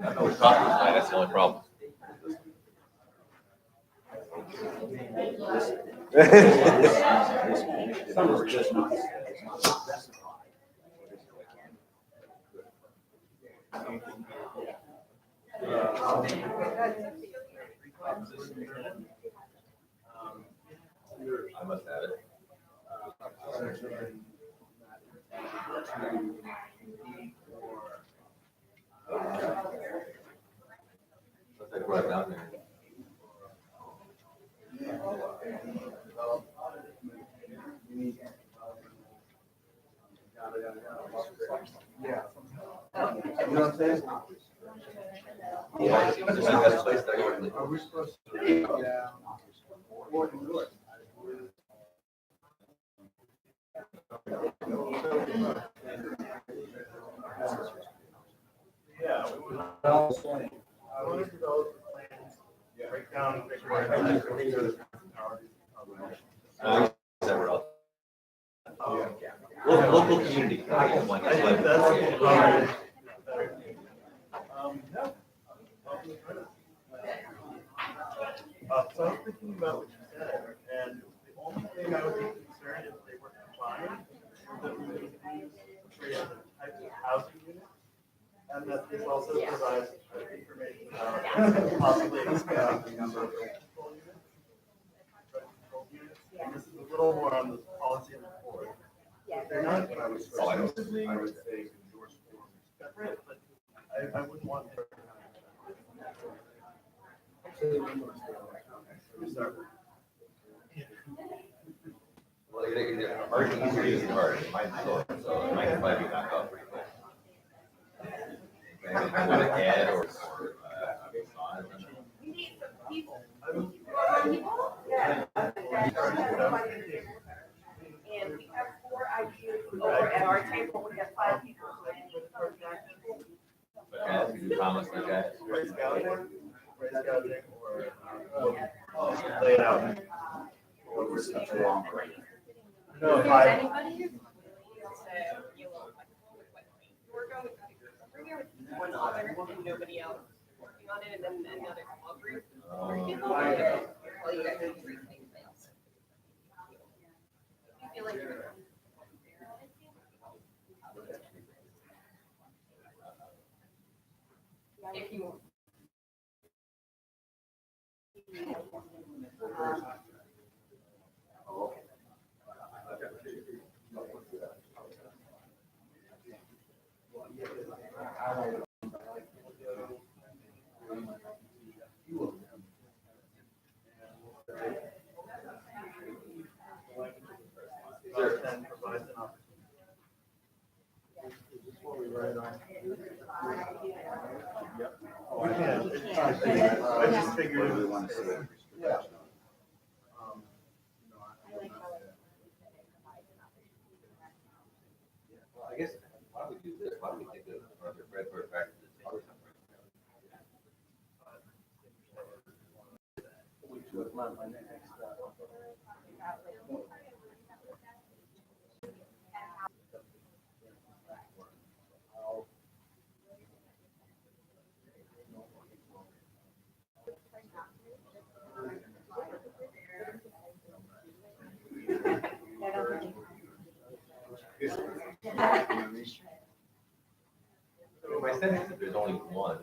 I know we're talking tonight, that's the only problem. I must have it. Let's take it down there. Yeah. You know what I'm saying? Yeah, there's no best place to go. Are we supposed to? Yeah. Or can do it. Yeah, I wanted to go with the plans, break down. Several else. Local community. I think that's probably better. No. So I was thinking about what you said, and the only thing I would be concerned if they were complying is that we would use the types of housing units, and that this also provides information about possibly expanding the number of control units. And this is a little more on the policy of the board. If they're not exclusively, I would say endorse forms separate, but I wouldn't want to. Well, you're hard, easier, easy, hard. Mine's short, so mine might be knocked off pretty quick. Maybe I want to add or, We need some people. And we have 4 IQs over at our table, we have 5 people. Thomas, like that. Race scouting or lay it out. No, If five. anybody, we're going, bring your one other and nobody else working on it, and then another small group. Well, you guys have 3 things else. You feel like you're. If you. Provides an opportunity. Is this what we write on? Yep. I just figured we want to see it. Yeah. Well, I guess, why don't we do this? Why don't we take the red bird back to the table? Which was my next step. My sense is that there's only one.